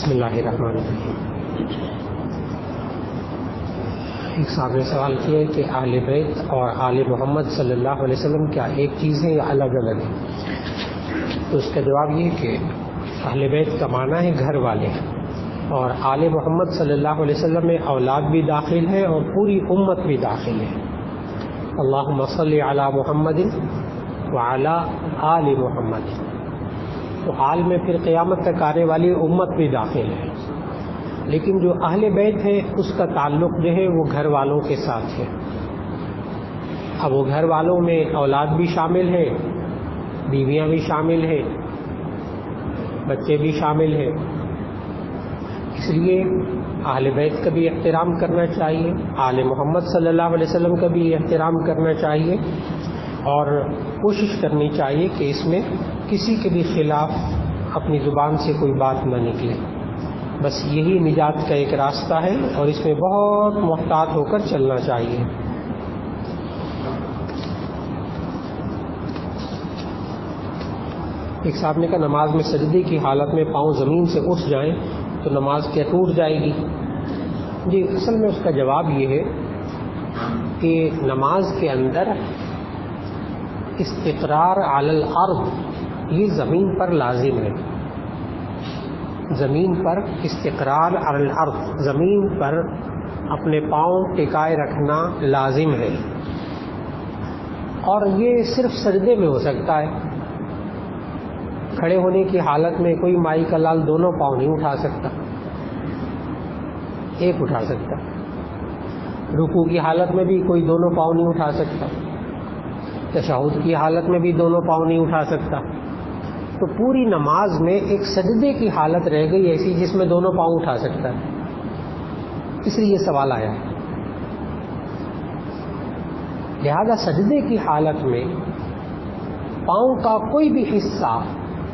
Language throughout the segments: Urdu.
بسم اللہ الرحمن الرحیم. ایک صاحب نے سوال کیا ہے کہ اہل بیت اور آل محمد صلی اللہ علیہ وسلم کیا ایک چیز ہے یا الگ الگ ہے؟ تو اس کا جواب یہ کہ اہل بیت کا معنی ہے گھر والے، اور آل محمد صلی اللہ علیہ وسلم میں اولاد بھی داخل ہے اور پوری امت بھی داخل ہے. اللہم صلی علی محمد وعلی آل محمد. تو آل میں پھر قیامت تک آنے والی امت بھی داخل ہے، لیکن جو اہل بیت ہے اس کا تعلق جو ہے وہ گھر والوں کے ساتھ ہے. اب وہ گھر والوں میں اولاد بھی شامل ہے، بیویاں بھی شامل ہے، بچے بھی شامل ہیں. اس لیے اہل بیت کا بھی احترام کرنا چاہیے، آل محمد صلی اللہ علیہ وسلم کا بھی احترام کرنا چاہیے، اور کوشش کرنی چاہیے کہ اس میں کسی کے بھی خلاف اپنی زبان سے کوئی بات نہ نکلے. بس یہی نجات کا ایک راستہ ہے، اور اس میں بہت محتاط ہو کر چلنا چاہیے. ایک صاحب نے کہا نماز میں سجدے کی حالت میں پاؤں زمین سے اٹھ جائیں تو نماز کیا ٹوٹ جائے گی؟ جی، اصل میں اس کا جواب یہ ہے کہ نماز کے اندر استقرار علی الارض یہ زمین پر لازم ہے. زمین پر استقرار علی الارض، زمین پر اپنے پاؤں ٹکائے رکھنا لازم ہے، اور یہ صرف سجدے میں ہو سکتا ہے. کھڑے ہونے کی حالت میں کوئی مائی کا لال دونوں پاؤں نہیں اٹھا سکتا، ایک اٹھا سکتا. رکوع کی حالت میں بھی کوئی دونوں پاؤں نہیں اٹھا سکتا، تشہد کی حالت میں بھی دونوں پاؤں نہیں اٹھا سکتا. تو پوری نماز میں ایک سجدے کی حالت رہ گئی ایسی جس میں دونوں پاؤں اٹھا سکتا ہے. اس لیے یہ سوال آیا ہے. لہذا سجدے کی حالت میں پاؤں کا کوئی بھی حصہ،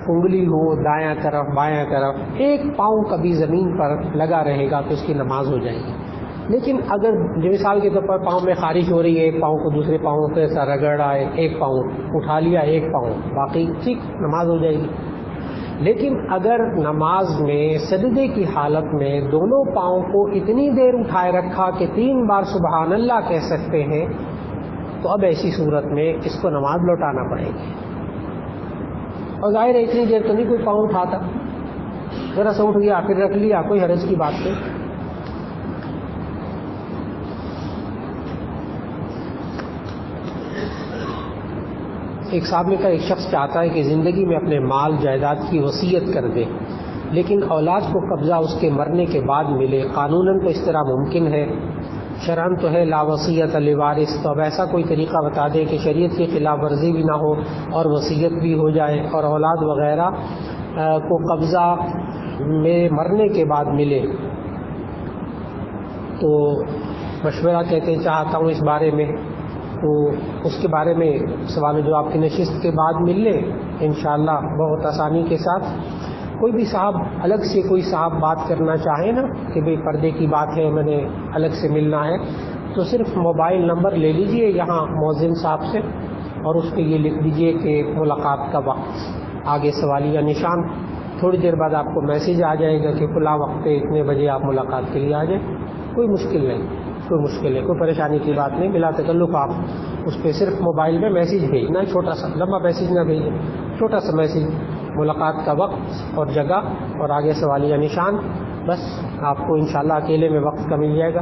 انگلی ہو دایاں طرف بایاں طرف، ایک پاؤں کبھی زمین پر لگا رہے گا تو اس کی نماز ہو جائے گی. لیکن اگر مثال کے طور پر پاؤں میں خارش ہو رہی ہے، ایک پاؤں کو دوسرے پاؤں سے ایسا رگڑ رہا ہے، ایک پاؤں اٹھا لیا، ایک پاؤں باقی ٹھیک، نماز ہو جائے گی. لیکن اگر نماز میں سجدے کی حالت میں دونوں پاؤں کو اتنی دیر اٹھائے رکھا کہ 3 بار سبحان اللہ کہہ سکتے ہیں، تو اب ایسی صورت میں اس کو نماز لوٹانا پڑے گی. اور ظاہر ہے اتنی دیر تو نہیں کوئی پاؤں اٹھاتا، ذرا سا اٹھ گیا پھر رکھ لیا، کوئی حرج کی بات نہیں. ایک صاحب نے کہا ایک شخص چاہتا ہے کہ زندگی میں اپنے مال جائیداد کی وصیت کر دے، لیکن اولاد کو قبضہ اس کے مرنے کے بعد ملے. قانوناً تو اس طرح ممکن ہے، شرعاً تو ہے لا وصیت لوارث. تو اب ایسا کوئی طریقہ بتا دے کہ شریعت کی خلاف ورزی بھی نہ ہو اور وصیت بھی ہو جائے اور اولاد وغیرہ کو قبضہ میں مرنے کے بعد ملے. تو مشورہ کہتے ہیں چاہتا ہوں اس بارے میں، تو اس کے بارے میں سوال و جواب کی نشست کے بعد مل لیں انشاءاللہ بہت آسانی کے ساتھ. کوئی بھی صاحب الگ سے کوئی صاحب بات کرنا چاہے نا کہ بھئی پردے کی بات ہے، میں نے الگ سے ملنا ہے، تو صرف موبائل نمبر لے لیجئے یہاں مؤذن صاحب سے، اور اس پہ یہ لکھ دیجئے کہ ملاقات کا وقت، آگے سوالیہ نشان. تھوڑی دیر بعد آپ کو میسیج آ جائے گا کہ فلاں وقت پہ اتنے بجے آپ ملاقات کے لیے آ جائیں. کوئی مشکل نہیں، کوئی مشکل ہے، کوئی پریشانی کی بات نہیں. بلا تکلف آپ اس پہ صرف موبائل میں میسیج بھیجنا، چھوٹا سا، لمبا میسیج نہ بھیجیں، چھوٹا سا میسیج، ملاقات کا وقت اور جگہ اور آگے سوالیہ نشان. بس آپ کو انشاءاللہ اکیلے میں وقت کا مل جائے گا.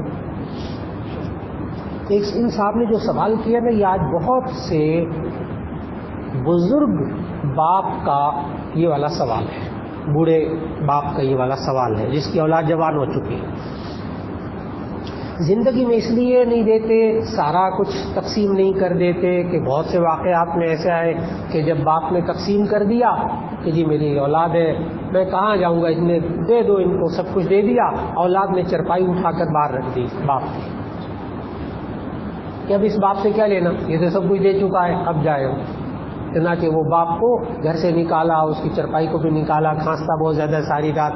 ایک ان صاحب نے جو سوال کیا نا، یہ آج بہت سے بزرگ باپ کا یہ والا سوال ہے، بوڑھے باپ کا یہ والا سوال ہے جس کی اولاد جوان ہو چکی ہے. زندگی میں اس لیے نہیں دیتے، سارا کچھ تقسیم نہیں کر دیتے کہ بہت سے واقعات میں ایسا ہے کہ جب باپ نے تقسیم کر دیا کہ جی میری اولاد ہے، میں کہاں جاؤں گا، اتنے دے دو ان کو، سب کچھ دے دیا، اولاد نے چرپائی اٹھا کر باہر رکھ دی باپ کی کہ اب اس باپ سے کیا لینا، یہ تو سب کچھ دے چکا ہے، اب جائے. چنانچہ وہ باپ کو گھر سے نکالا، اس کی چرپائی کو بھی نکالا، کھانستا بہت زیادہ ساری رات.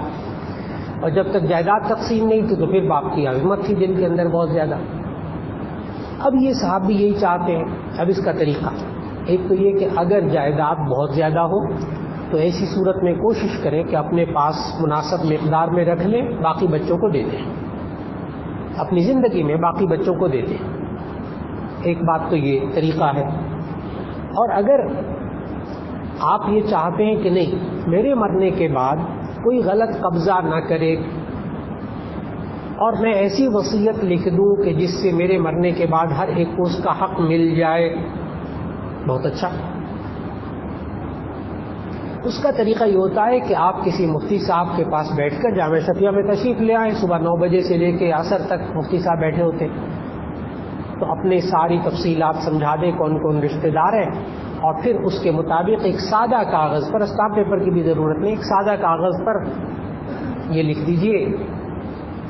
اور جب تک جائیداد تقسیم نہیں تھی تو پھر باپ کی عظمت تھی دل کے اندر بہت زیادہ. اب یہ صاحب بھی یہی چاہتے ہیں. اب اس کا طریقہ ایک تو یہ کہ اگر جائیداد بہت زیادہ ہو تو ایسی صورت میں کوشش کریں کہ اپنے پاس مناسب مقدار میں رکھ لیں، باقی بچوں کو دے دیں، اپنی زندگی میں باقی بچوں کو دے دیں. ایک بات تو یہ طریقہ ہے. اور اگر آپ یہ چاہتے ہیں کہ نہیں میرے مرنے کے بعد کوئی غلط قبضہ نہ کرے اور میں ایسی وصیت لکھ دوں کہ جس سے میرے مرنے کے بعد ہر ایک کو اس کا حق مل جائے، بہت اچھا. اس کا طریقہ یہ ہوتا ہے کہ آپ کسی مفتی صاحب کے پاس بیٹھ کر جامع شفیع میں تشریف لے آئیں. صبح 9 بجے سے لے کے عصر تک مفتی صاحب بیٹھے ہوتے، تو اپنے ساری تفصیلات سمجھا دیں کون کون رشتہ دار ہیں، اور پھر اس کے مطابق ایک سادہ کاغذ پر، اسٹامپ پیپر کی بھی ضرورت نہیں، ایک سادہ کاغذ پر یہ لکھ دیجئے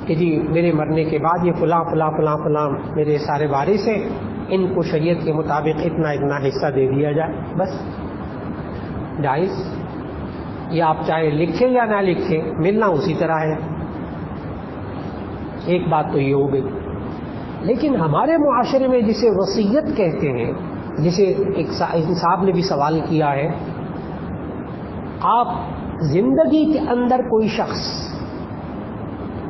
کہ جی میرے مرنے کے بعد یہ فلاں فلاں فلاں فلاں میرے سارے وارث ہیں، ان کو شریعت کے مطابق اتنا اتنا حصہ دے دیا جائے. بس جائز. یا آپ چاہے لکھیں یا نہ لکھیں، ملنا اسی طرح ہے. ایک بات تو یہ ہو گئی. لیکن ہمارے معاشرے میں جسے وصیت کہتے ہیں، جسے ایک صاحب نے بھی سوال کیا ہے، آپ زندگی کے اندر کوئی شخص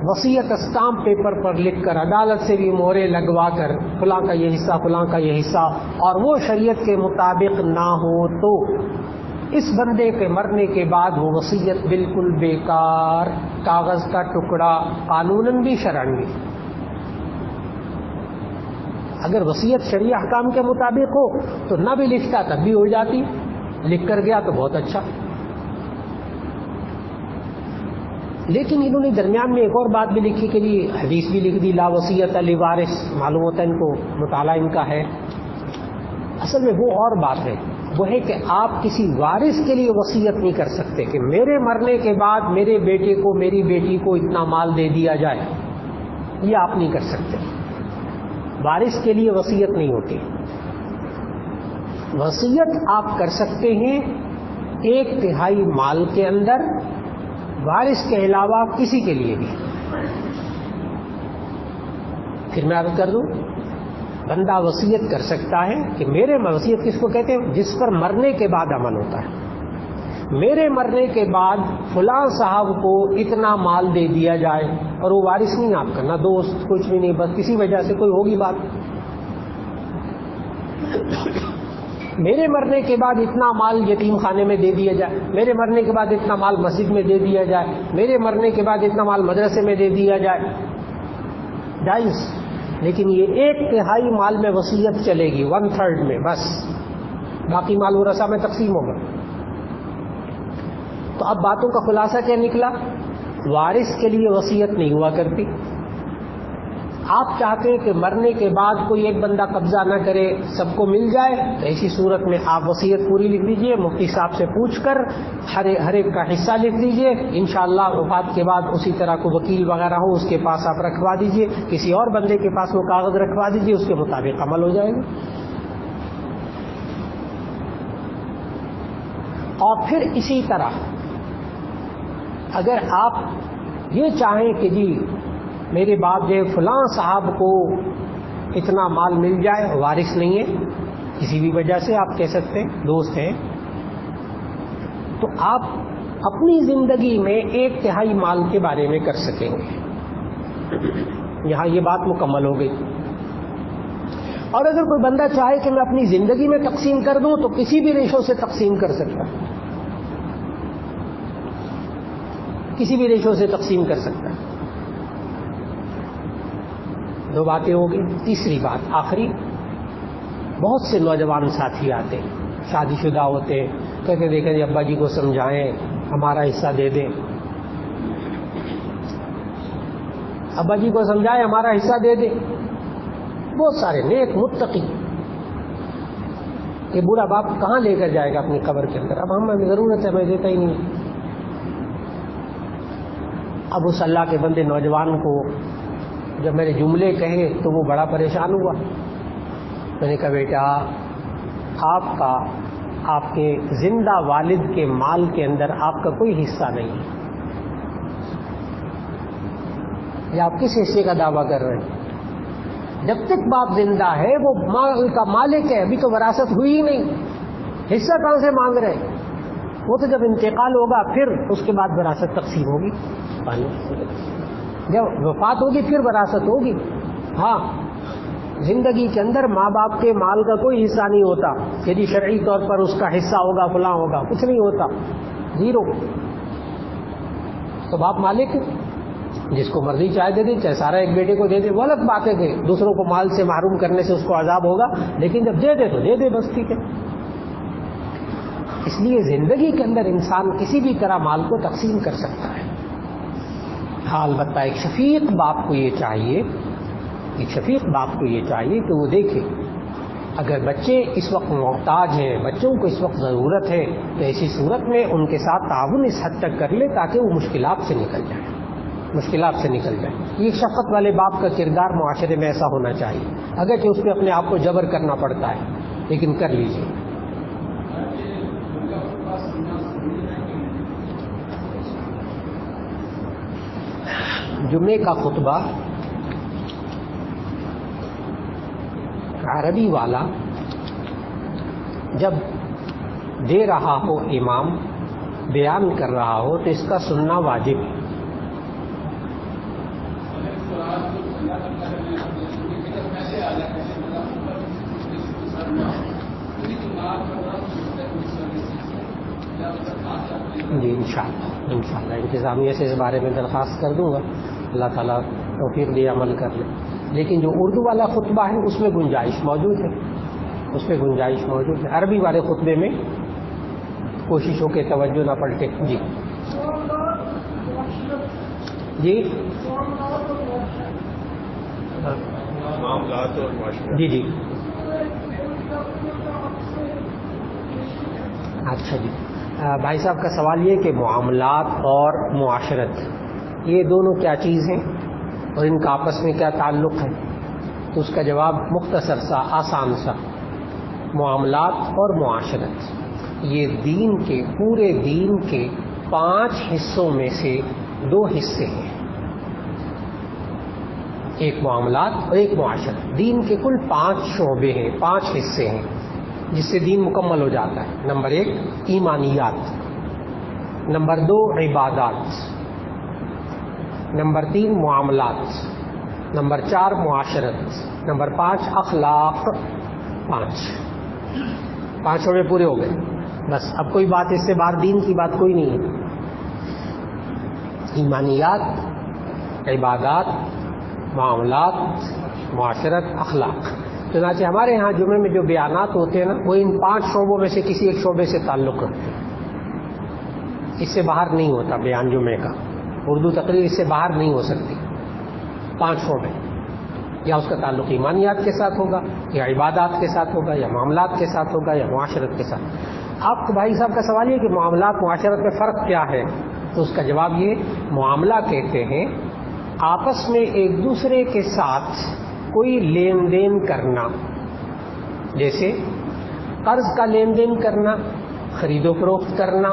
وصیت اسٹامپ پیپر پر لکھ کر عدالت سے بھی مہرے لگوا کر فلاں کا یہ حصہ فلاں کا یہ حصہ، اور وہ شریعت کے مطابق نہ ہو، تو اس بندے کے مرنے کے بعد وہ وصیت بالکل بیکار، کاغذ کا ٹکڑا، قانوناً بھی شرعاً بھی. اگر وصیت شرعی احکام کے مطابق ہو تو نہ بھی لکھتا تب بھی ہو جاتی، لکھ کر گیا تو بہت اچھا. لیکن انہوں نے درمیان میں ایک اور بات بھی لکھی کہ جی حدیث بھی لکھ دی، لا وصیت لوارث. معلوم ہوتا ہے ان کو مطالعہ ان کا ہے. اصل میں وہ اور بات ہے، وہ ہے کہ آپ کسی وارث کے لیے وصیت نہیں کر سکتے کہ میرے مرنے کے بعد میرے بیٹے کو میری بیٹی کو اتنا مال دے دیا جائے. یہ آپ نہیں کر سکتے. وارث کے لیے وصیت نہیں ہوتی. وصیت آپ کر سکتے ہیں 1/3 مال کے اندر، وارث کے علاوہ کسی کے لیے بھی. پھر میں عرض کر دوں، بندہ وصیت کر سکتا ہے کہ میرے وصیت کس کو کہتے ہیں؟ جس پر مرنے کے بعد عمل ہوتا ہے. میرے مرنے کے بعد فلاں صاحب کو اتنا مال دے دیا جائے، اور وہ وارث نہیں آپ کا، نہ دوست، کچھ بھی نہیں، بس کسی وجہ سے کوئی ہوگی بات. میرے مرنے کے بعد اتنا مال یتیم خانے میں دے دیا جائے، میرے مرنے کے بعد اتنا مال مسجد میں دے دیا جائے، میرے مرنے کے بعد اتنا مال مدرسے میں دے دیا جائے، جائز. لیکن یہ 1/3 مال میں وصیت چلے گی، 1/3 میں بس، باقی مال ورثہ میں تقسیم ہوگا. تو اب باتوں کا خلاصہ کیا نکلا؟ وارث کے لیے وصیت نہیں ہوا کرتی. آپ چاہتے ہیں کہ مرنے کے بعد کوئی ایک بندہ قبضہ نہ کرے، سب کو مل جائے، تو ایسی صورت میں آپ وصیت پوری لکھ دیجئے، مفتی صاحب سے پوچھ کر ہر ایک کا حصہ لکھ دیجئے. انشاءاللہ وفات کے بعد اسی طرح کو وکیل وغیرہ ہو اس کے پاس آپ رکھوا دیجئے، کسی اور بندے کے پاس وہ کاغذ رکھوا دیجئے، اس کے مطابق عمل ہو جائے گا. اور پھر اسی طرح اگر آپ یہ چاہیں کہ جی میرے باپ جو فلاں صاحب کو اتنا مال مل جائے، وارث نہیں ہے، کسی بھی وجہ سے آپ کہہ سکتے ہیں دوست ہیں، تو آپ اپنی زندگی میں 1/3 مال کے بارے میں کر سکیں گے. یہاں یہ بات مکمل ہو گئی. اور اگر کوئی بندہ چاہے کہ میں اپنی زندگی میں تقسیم کر دوں تو کسی بھی ریشو سے تقسیم کر سکتا ہے، کسی بھی ریشو سے تقسیم کر سکتا ہے. 2 باتیں ہو گئی. تیسری بات آخری، بہت سے نوجوان ساتھی آتے ہیں، شادی شدہ ہوتے ہیں، کہتے دیکھیں جی ابا جی کو سمجھائیں ہمارا حصہ دے دیں، ابا جی کو سمجھائیں ہمارا حصہ دے دیں. بہت سارے نیک متقی، کہ بوڑھا باپ کہاں لے کر جائے گا اپنی قبر کے اندر، اب ہمیں ضرورت ہے، میں دیتا ہی نہیں. اب اس اللہ کے بندے نوجوان کو جب میں نے جملے کہے تو وہ بڑا پریشان ہوا. میں نے کہا بیٹا آپ کے زندہ والد کے مال کے اندر آپ کا کوئی حصہ نہیں ہے، یا آپ کس حصے کا دعویٰ کر رہے ہیں؟ جب تک باپ زندہ ہے وہ مال کا مالک ہے، ابھی تو وراثت ہوئی ہی نہیں، حصہ کہاں سے مانگ رہے ہیں؟ وہ تو جب انتقال ہوگا پھر اس کے بعد وراثت تقسیم ہوگی، جب وفات ہوگی پھر وراثت ہوگی. ہاں زندگی کے اندر ماں باپ کے مال کا کوئی حصہ نہیں ہوتا کہ جی شرعی طور پر اس کا حصہ ہوگا فلاں ہوگا، کچھ نہیں ہوتا، زیرو. تو باپ مالک جس کو مرضی چاہے دے دے، چاہے سارا ایک بیٹے کو دے دے، وہ الگ بات ہے کہ دوسروں کو مال سے محروم کرنے سے اس کو عذاب ہوگا، لیکن جب دے دے تو دے دے، بس ٹھیک ہے. اس لیے زندگی کے اندر انسان کسی بھی طرح مال کو تقسیم کر سکتا ہے. ہاں البتہ ایک شفیق باپ کو یہ چاہیے کہ وہ دیکھے اگر بچے اس وقت محتاج ہیں، بچوں کو اس وقت ضرورت ہے، تو ایسی صورت میں ان کے ساتھ تعاون اس حد تک کر لے تاکہ وہ مشکلات سے نکل جائے. یہ شفقت والے باپ کا کردار معاشرے میں ایسا ہونا چاہیے، اگرچہ اس پہ اپنے آپ کو جبر کرنا پڑتا ہے، لیکن کر لیجیے. جمعے کا خطبہ عربی والا جب دے رہا ہو، امام بیان کر رہا ہو، تو اس کا سننا واجب ہے. جی انشاءاللہ انتظامیہ سے اس بارے میں درخواست کر دوں گا، اللہ تعالیٰ توفیق دے عمل کر لے. لیکن جو اردو والا خطبہ ہے اس میں گنجائش موجود ہے، عربی والے خطبے میں کوشش ہو کہ توجہ نہ پلٹے. جی جی اچھا جی. بھائی صاحب کا سوال یہ کہ معاملات اور معاشرت یہ دونوں کیا چیز ہیں اور ان کا آپس میں کیا تعلق ہے؟ تو اس کا جواب مختصر سا، آسان سا. معاملات اور معاشرت یہ پورے دین کے 5 حصوں میں سے 2 حصے ہیں. ایک معاملات اور ایک معاشرت. دین کے کل 5 شعبے ہیں، 5 حصے ہیں جس سے دین مکمل ہو جاتا ہے. نمبر 1 ایمانیات، نمبر 2 عبادات، نمبر 3 معاملات، نمبر 4 معاشرت، نمبر 5 اخلاق. 5 شعبے پورے ہو گئے. بس اب کوئی بات اس سے باہر دین کی بات کوئی نہیں ہے. ایمانیات، عبادات، معاملات، معاشرت، اخلاق. چنانچہ ہمارے ہاں جمعے میں جو بیانات ہوتے ہیں نا، وہ ان 5 شعبوں میں سے کسی ایک شعبے سے تعلق رکھتے ہیں. اس سے باہر نہیں ہوتا بیان جمعے کا. اردو تقریر اس سے باہر نہیں ہو سکتی. 5 شعبے، یا اس کا تعلق ایمانیات کے ساتھ ہوگا، یا عبادات کے ساتھ ہوگا، یا معاملات کے ساتھ ہوگا، یا معاشرت کے ساتھ. آپ بھائی صاحب کا سوال یہ کہ معاملات معاشرت میں فرق کیا ہے؟ تو اس کا جواب یہ، معاملہ کہتے ہیں آپس میں ایک دوسرے کے ساتھ کوئی لین دین کرنا، جیسے قرض کا لین دین کرنا، خرید و فروخت کرنا،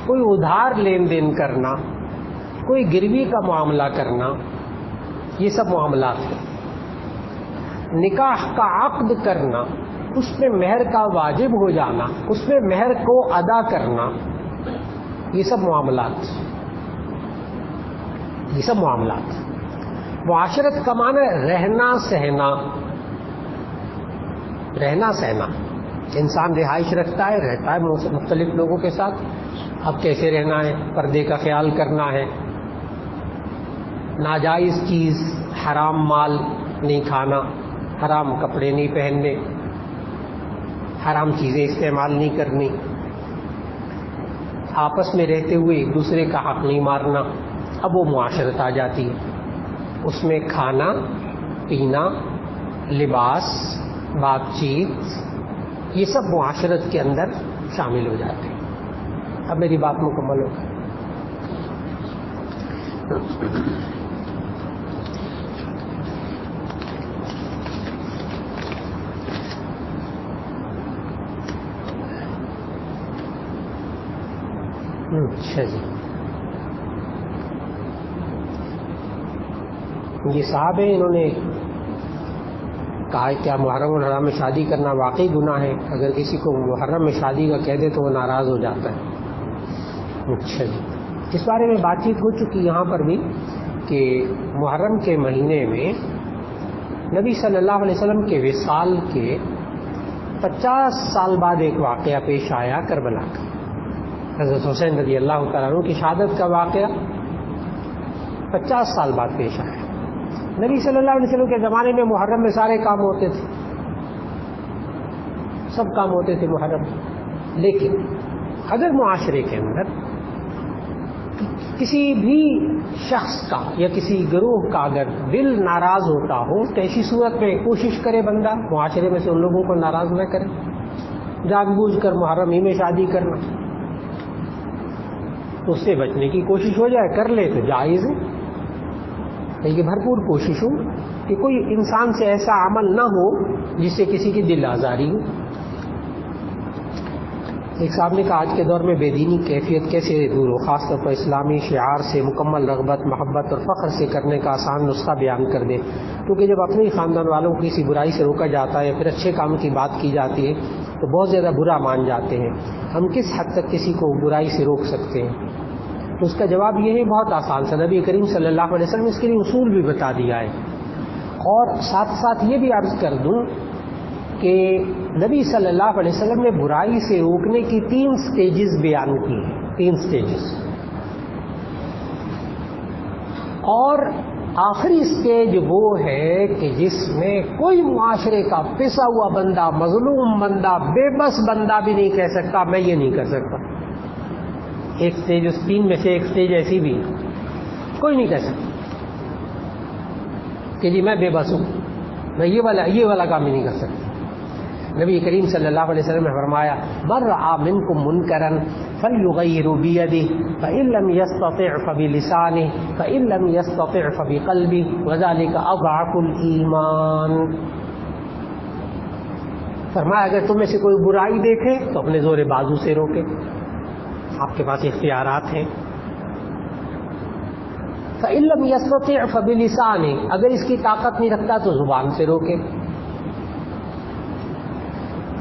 کوئی ادھار لین دین کرنا، کوئی گروی کا معاملہ کرنا، یہ سب معاملات ہیں. نکاح کا عقد کرنا، اس میں مہر کا واجب ہو جانا، اس میں مہر کو ادا کرنا، یہ سب معاملات. معاشرت کا معنی رہنا سہنا. انسان رہائش رکھتا ہے، رہتا ہے مختلف لوگوں کے ساتھ. اب کیسے رہنا ہے، پردے کا خیال کرنا ہے، ناجائز چیز، حرام مال نہیں کھانا، حرام کپڑے نہیں پہننے، حرام چیزیں استعمال نہیں کرنی، آپس میں رہتے ہوئے ایک دوسرے کا حق نہیں مارنا. اب وہ معاشرت آ جاتی ہے. اس میں کھانا پینا، لباس، بات چیت، یہ سب معاشرت کے اندر شامل ہو جاتے ہیں. اب میری بات مکمل ہو گئی. اچھا جی، یہ صاحب ہیں، انہوں نے کہا ہے کیا محرم الحرام میں شادی کرنا واقعی گناہ ہے؟ اگر کسی کو محرم میں شادی کا کہہ دے تو وہ ناراض ہو جاتا ہے. اچھا جی، اس بارے میں بات چیت ہو چکی یہاں پر بھی کہ محرم کے مہینے میں نبی صلی اللہ علیہ وسلم کے وصال کے 50 سال بعد ایک واقعہ پیش آیا کربلا کا. حضرت حسین رضی اللہ تعالیٰ عنہ کی شہادت کا واقعہ 50 سال بعد پیش آیا. نبی صلی اللہ علیہ وسلم کے زمانے میں محرم میں سارے کام ہوتے تھے، سب کام ہوتے تھے محرم. لیکن اگر معاشرے کے اندر کسی بھی شخص کا یا کسی گروہ کا اگر دل ناراض ہوتا ہو تو ایسی صورت میں کوشش کرے بندہ معاشرے میں سے ان لوگوں کو ناراض نہ کرے. جان بوجھ کر محرم ہی میں شادی کرنا، تو اس سے بچنے کی کوشش ہو جائے، کر لے تو جائز ہے، لیکن بھرپور کوشش ہو کہ کوئی انسان سے ایسا عمل نہ ہو جس سے کسی کی دل آزاری ہو. ایک صاحب نے کہا آج کے دور میں بے دینی کیفیت کیسے دور ہو، خاص طور پر اسلامی شعار سے مکمل رغبت، محبت اور فخر سے کرنے کا آسان نسخہ بیان کر دے. کیونکہ جب اپنے خاندان والوں کو کسی برائی سے روکا جاتا ہے یا پھر اچھے کام کی بات کی جاتی ہے تو بہت زیادہ برا مان جاتے ہیں. ہم کس حد تک کسی کو برائی سے روک سکتے ہیں؟ تو اس کا جواب یہ ہے بہت آسان سا. نبی کریم صلی اللہ علیہ وسلم نے اس کے لیے اصول بھی بتا دیا ہے. اور ساتھ ساتھ یہ بھی عرض کر دوں کہ نبی صلی اللہ علیہ وسلم نے برائی سے روکنے کی 3 سٹیجز بیان کی ہیں. 3 سٹیجز. اور آخری سٹیج وہ ہے کہ جس میں کوئی معاشرے کا پسا ہوا بندہ، مظلوم بندہ، بے بس بندہ بھی نہیں کہہ سکتا میں یہ نہیں کر سکتا. ایک سٹیج اس 3 میں سے ایک سٹیج ایسی بھی کوئی نہیں کہہ سکتا کہ جی میں بے بس ہوں، میں یہ والا کام ہی نہیں کر سکتا. نبی کریم صلی اللہ علیہ وسلم نے فرمایا من رأى منکم منکرا فلیغیرہ بیدہ فإن لم یستطع فبلسانہ فإن لم یستطع فبقلبہ وذلک اضعف الایمان. فرمایا اگر تم میں سے کوئی برائی دیکھے تو اپنے زور بازو سے روکے، آپ کے پاس اختیارات ہیں. فإن لم یستطع فبلسانہ، اگر اس کی طاقت نہیں رکھتا تو زبان سے روکے.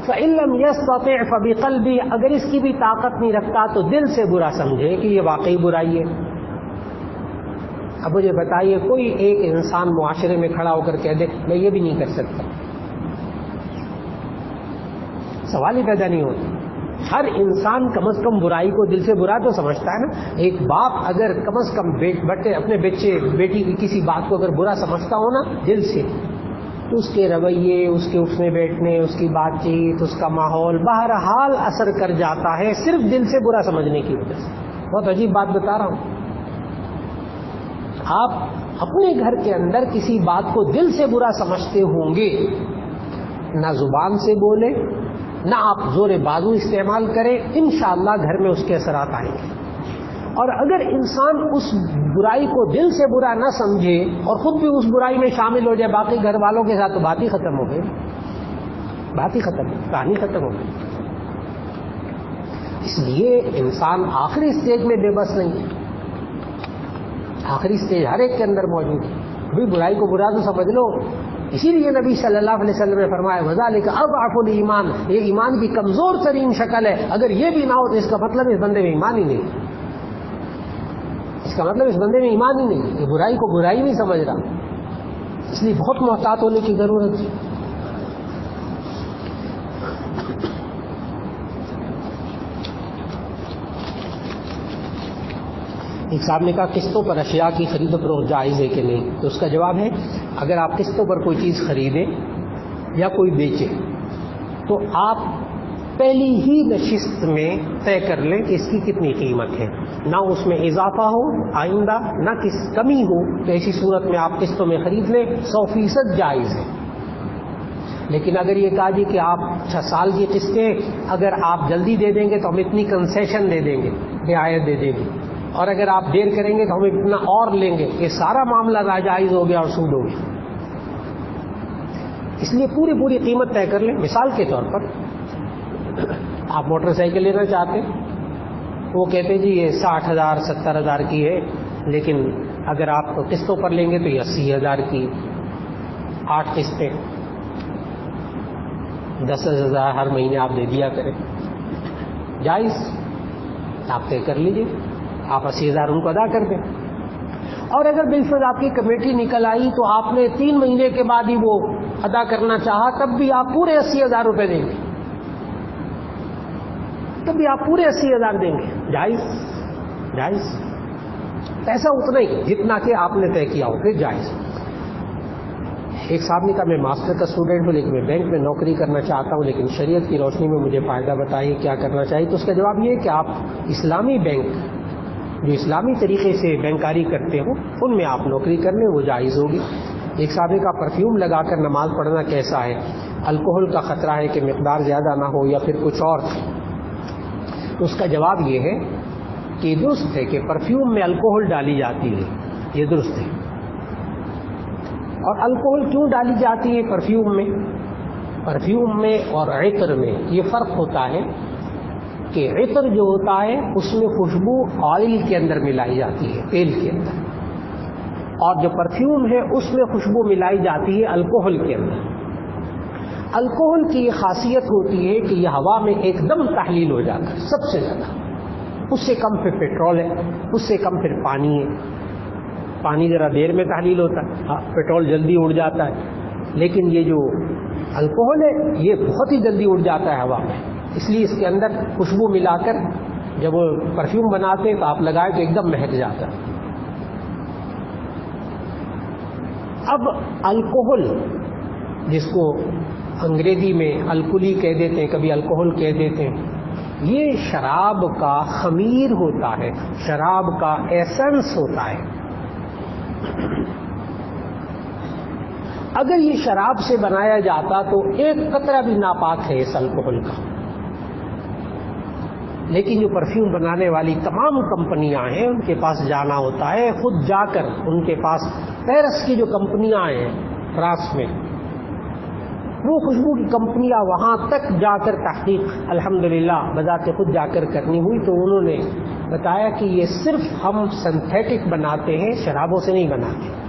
فإن لم يستطع فبقلبه، اگر اس کی بھی طاقت نہیں رکھتا تو دل سے برا سمجھے کہ یہ واقعی برائی ہے. اب مجھے بتائیے کوئی ایک انسان معاشرے میں کھڑا ہو کر کہہ دے میں یہ بھی نہیں کر سکتا، سوال ہی پیدا نہیں ہوتا. ہر انسان کم از کم برائی کو دل سے برا تو سمجھتا ہے نا. ایک باپ اگر کم از کم اپنے بچے بیٹی کی کسی بات کو اگر برا سمجھتا ہو نا دل سے، تو اس کے رویے، اس کے اٹھنے بیٹھنے، اس کی بات چیت، اس کا ماحول بہرحال اثر کر جاتا ہے صرف دل سے برا سمجھنے کی وجہ سے. بہت عجیب بات بتا رہا ہوں. آپ اپنے گھر کے اندر کسی بات کو دل سے برا سمجھتے ہوں گے، نہ زبان سے بولے نہ آپ زور بازو استعمال کریں، انشاءاللہ گھر میں اس کے اثرات آئیں گے. اور اگر انسان اس برائی کو دل سے برا نہ سمجھے اور خود بھی اس برائی میں شامل ہو جائے باقی گھر والوں کے ساتھ، تو بات ہی ختم ہو گئی، بات ہی ختم، کہانی ختم ہو گئی. اس لیے انسان آخری سٹیج میں بے بس نہیں ہے. آخری سٹیج ہر ایک کے اندر موجود ہے. بھی برائی کو برا تو سمجھ لو. اسی لیے نبی صلی اللہ علیہ وسلم نے فرمایا وذالک اضعف الایمان، یہ ایمان کی کمزور ترین شکل ہے. اگر یہ بھی نہ ہو تو اس کا مطلب اس بندے میں ایمان ہی نہیں، اس کا مطلب اس بندے میں ایمان ہی نہیں، یہ برائی کو برائی نہیں سمجھ رہا. اس لیے بہت محتاط ہونے کی ضرورت ہے. ایک صاحب نے کہا قسطوں پر اشیاء کی خرید و فروخت جائز ہے کہ نہیں؟ تو اس کا جواب ہے اگر آپ قسطوں پر کوئی چیز خریدیں یا کوئی بیچیں تو آپ پہلی ہی نشست میں طے کر لیں کہ اس کی کتنی قیمت ہے، نہ اس میں اضافہ ہو آئندہ نہ کمی ہو. تو ایسی صورت میں آپ قسطوں میں خرید لیں، 100% جائز ہے. لیکن اگر یہ کہا جی کہ آپ 6 سال کی قسطیں اگر آپ جلدی دے دیں گے تو ہم اتنی کنسیشن دے دیں گے، رعایت دے دیں گے، اور اگر آپ دیر کریں گے تو ہم اتنا اور لیں گے، یہ سارا معاملہ ناجائز ہو گیا اور سود ہو گیا. اس لیے پوری قیمت طے کر لیں. مثال کے طور پر آپ موٹر سائیکل لینا چاہتے ہیں، وہ کہتے ہیں جی یہ 60,000 70,000 کی ہے، لیکن اگر آپ قسطوں پر لیں گے تو یہ 80,000 کی، 8 قسطیں 10,000 ہر مہینے آپ دے دیا کریں. جائز. آپ طے کر لیجیے، آپ 80,000 ان کو ادا کر دیں. اور اگر بالفرض آپ کی کمیٹی نکل آئی تو آپ نے 3 مہینے کے بعد ہی وہ ادا کرنا چاہا، تب بھی آپ پورے 80,000 روپے دیں گے، تب بھی آپ پورے 80,000 دیں گے. جائز جائز، پیسہ اتنا ہی جتنا کہ آپ نے طے کیا ہو، پھر جائز. ایک صاحب نے کہا میں ماسٹر کا اسٹوڈنٹ ہوں لیکن میں بینک میں نوکری کرنا چاہتا ہوں، لیکن شریعت کی روشنی میں مجھے فائدہ بتائیے کیا کرنا چاہیے. تو اس کا جواب یہ ہے کہ آپ اسلامی بینک جو اسلامی طریقے سے بینکاری کرتے ہو ان میں آپ نوکری کر لیں، وہ جائز ہوگی. ایک صاحب کا پرفیوم لگا کر نماز پڑھنا کیسا ہے؟ الکوہل کا خطرہ ہے کہ مقدار زیادہ نہ ہو یا پھر کچھ اور. تو اس کا جواب یہ ہے کہ درست ہے کہ پرفیوم میں الکوہل ڈالی جاتی ہے، یہ درست ہے. اور الکوہل کیوں ڈالی جاتی ہے پرفیوم میں؟ پرفیوم میں اور عطر میں یہ فرق ہوتا ہے کہ عطر جو ہوتا ہے اس میں خوشبو آئل کے اندر ملائی جاتی ہے، تیل کے اندر، اور جو پرفیوم ہے اس میں خوشبو ملائی جاتی ہے الکوہل کے اندر. الکوہل کی یہ خاصیت ہوتی ہے کہ یہ ہوا میں ایک دم تحلیل ہو جاتا ہے سب سے زیادہ. اس سے کم پھر پیٹرول ہے، اس سے کم پھر پانی ہے. پانی ذرا دیر میں تحلیل ہوتا ہے، پیٹرول جلدی اڑ جاتا ہے، لیکن یہ جو الکوہل ہے یہ بہت ہی جلدی اڑ جاتا ہے ہوا میں. اس لیے اس کے اندر خوشبو ملا کر جب وہ پرفیوم بناتے ہیں تو آپ لگائیں تو ایک دم مہک جاتا ہے. اب الکوہل جس کو انگریزی میں الکلی کہہ دیتے ہیں، کبھی الکوہل کہہ دیتے ہیں، یہ شراب کا خمیر ہوتا ہے، شراب کا ایسنس ہوتا ہے. اگر یہ شراب سے بنایا جاتا تو ایک قطرہ بھی ناپاک ہے اس الکوہل کا. لیکن جو پرفیوم بنانے والی تمام کمپنیاں ہیں ان کے پاس جانا ہوتا ہے، خود جا کر ان کے پاس پیرس کی جو کمپنیاں ہیں فرانس میں، وہ خوشبو کی کمپنیاں وہاں تک جا کر تحقیق الحمدللہ بذات خود جا کر کرنی ہوئی تو انہوں نے بتایا کہ یہ صرف ہم سنتھیٹک بناتے ہیں، شرابوں سے نہیں بناتے.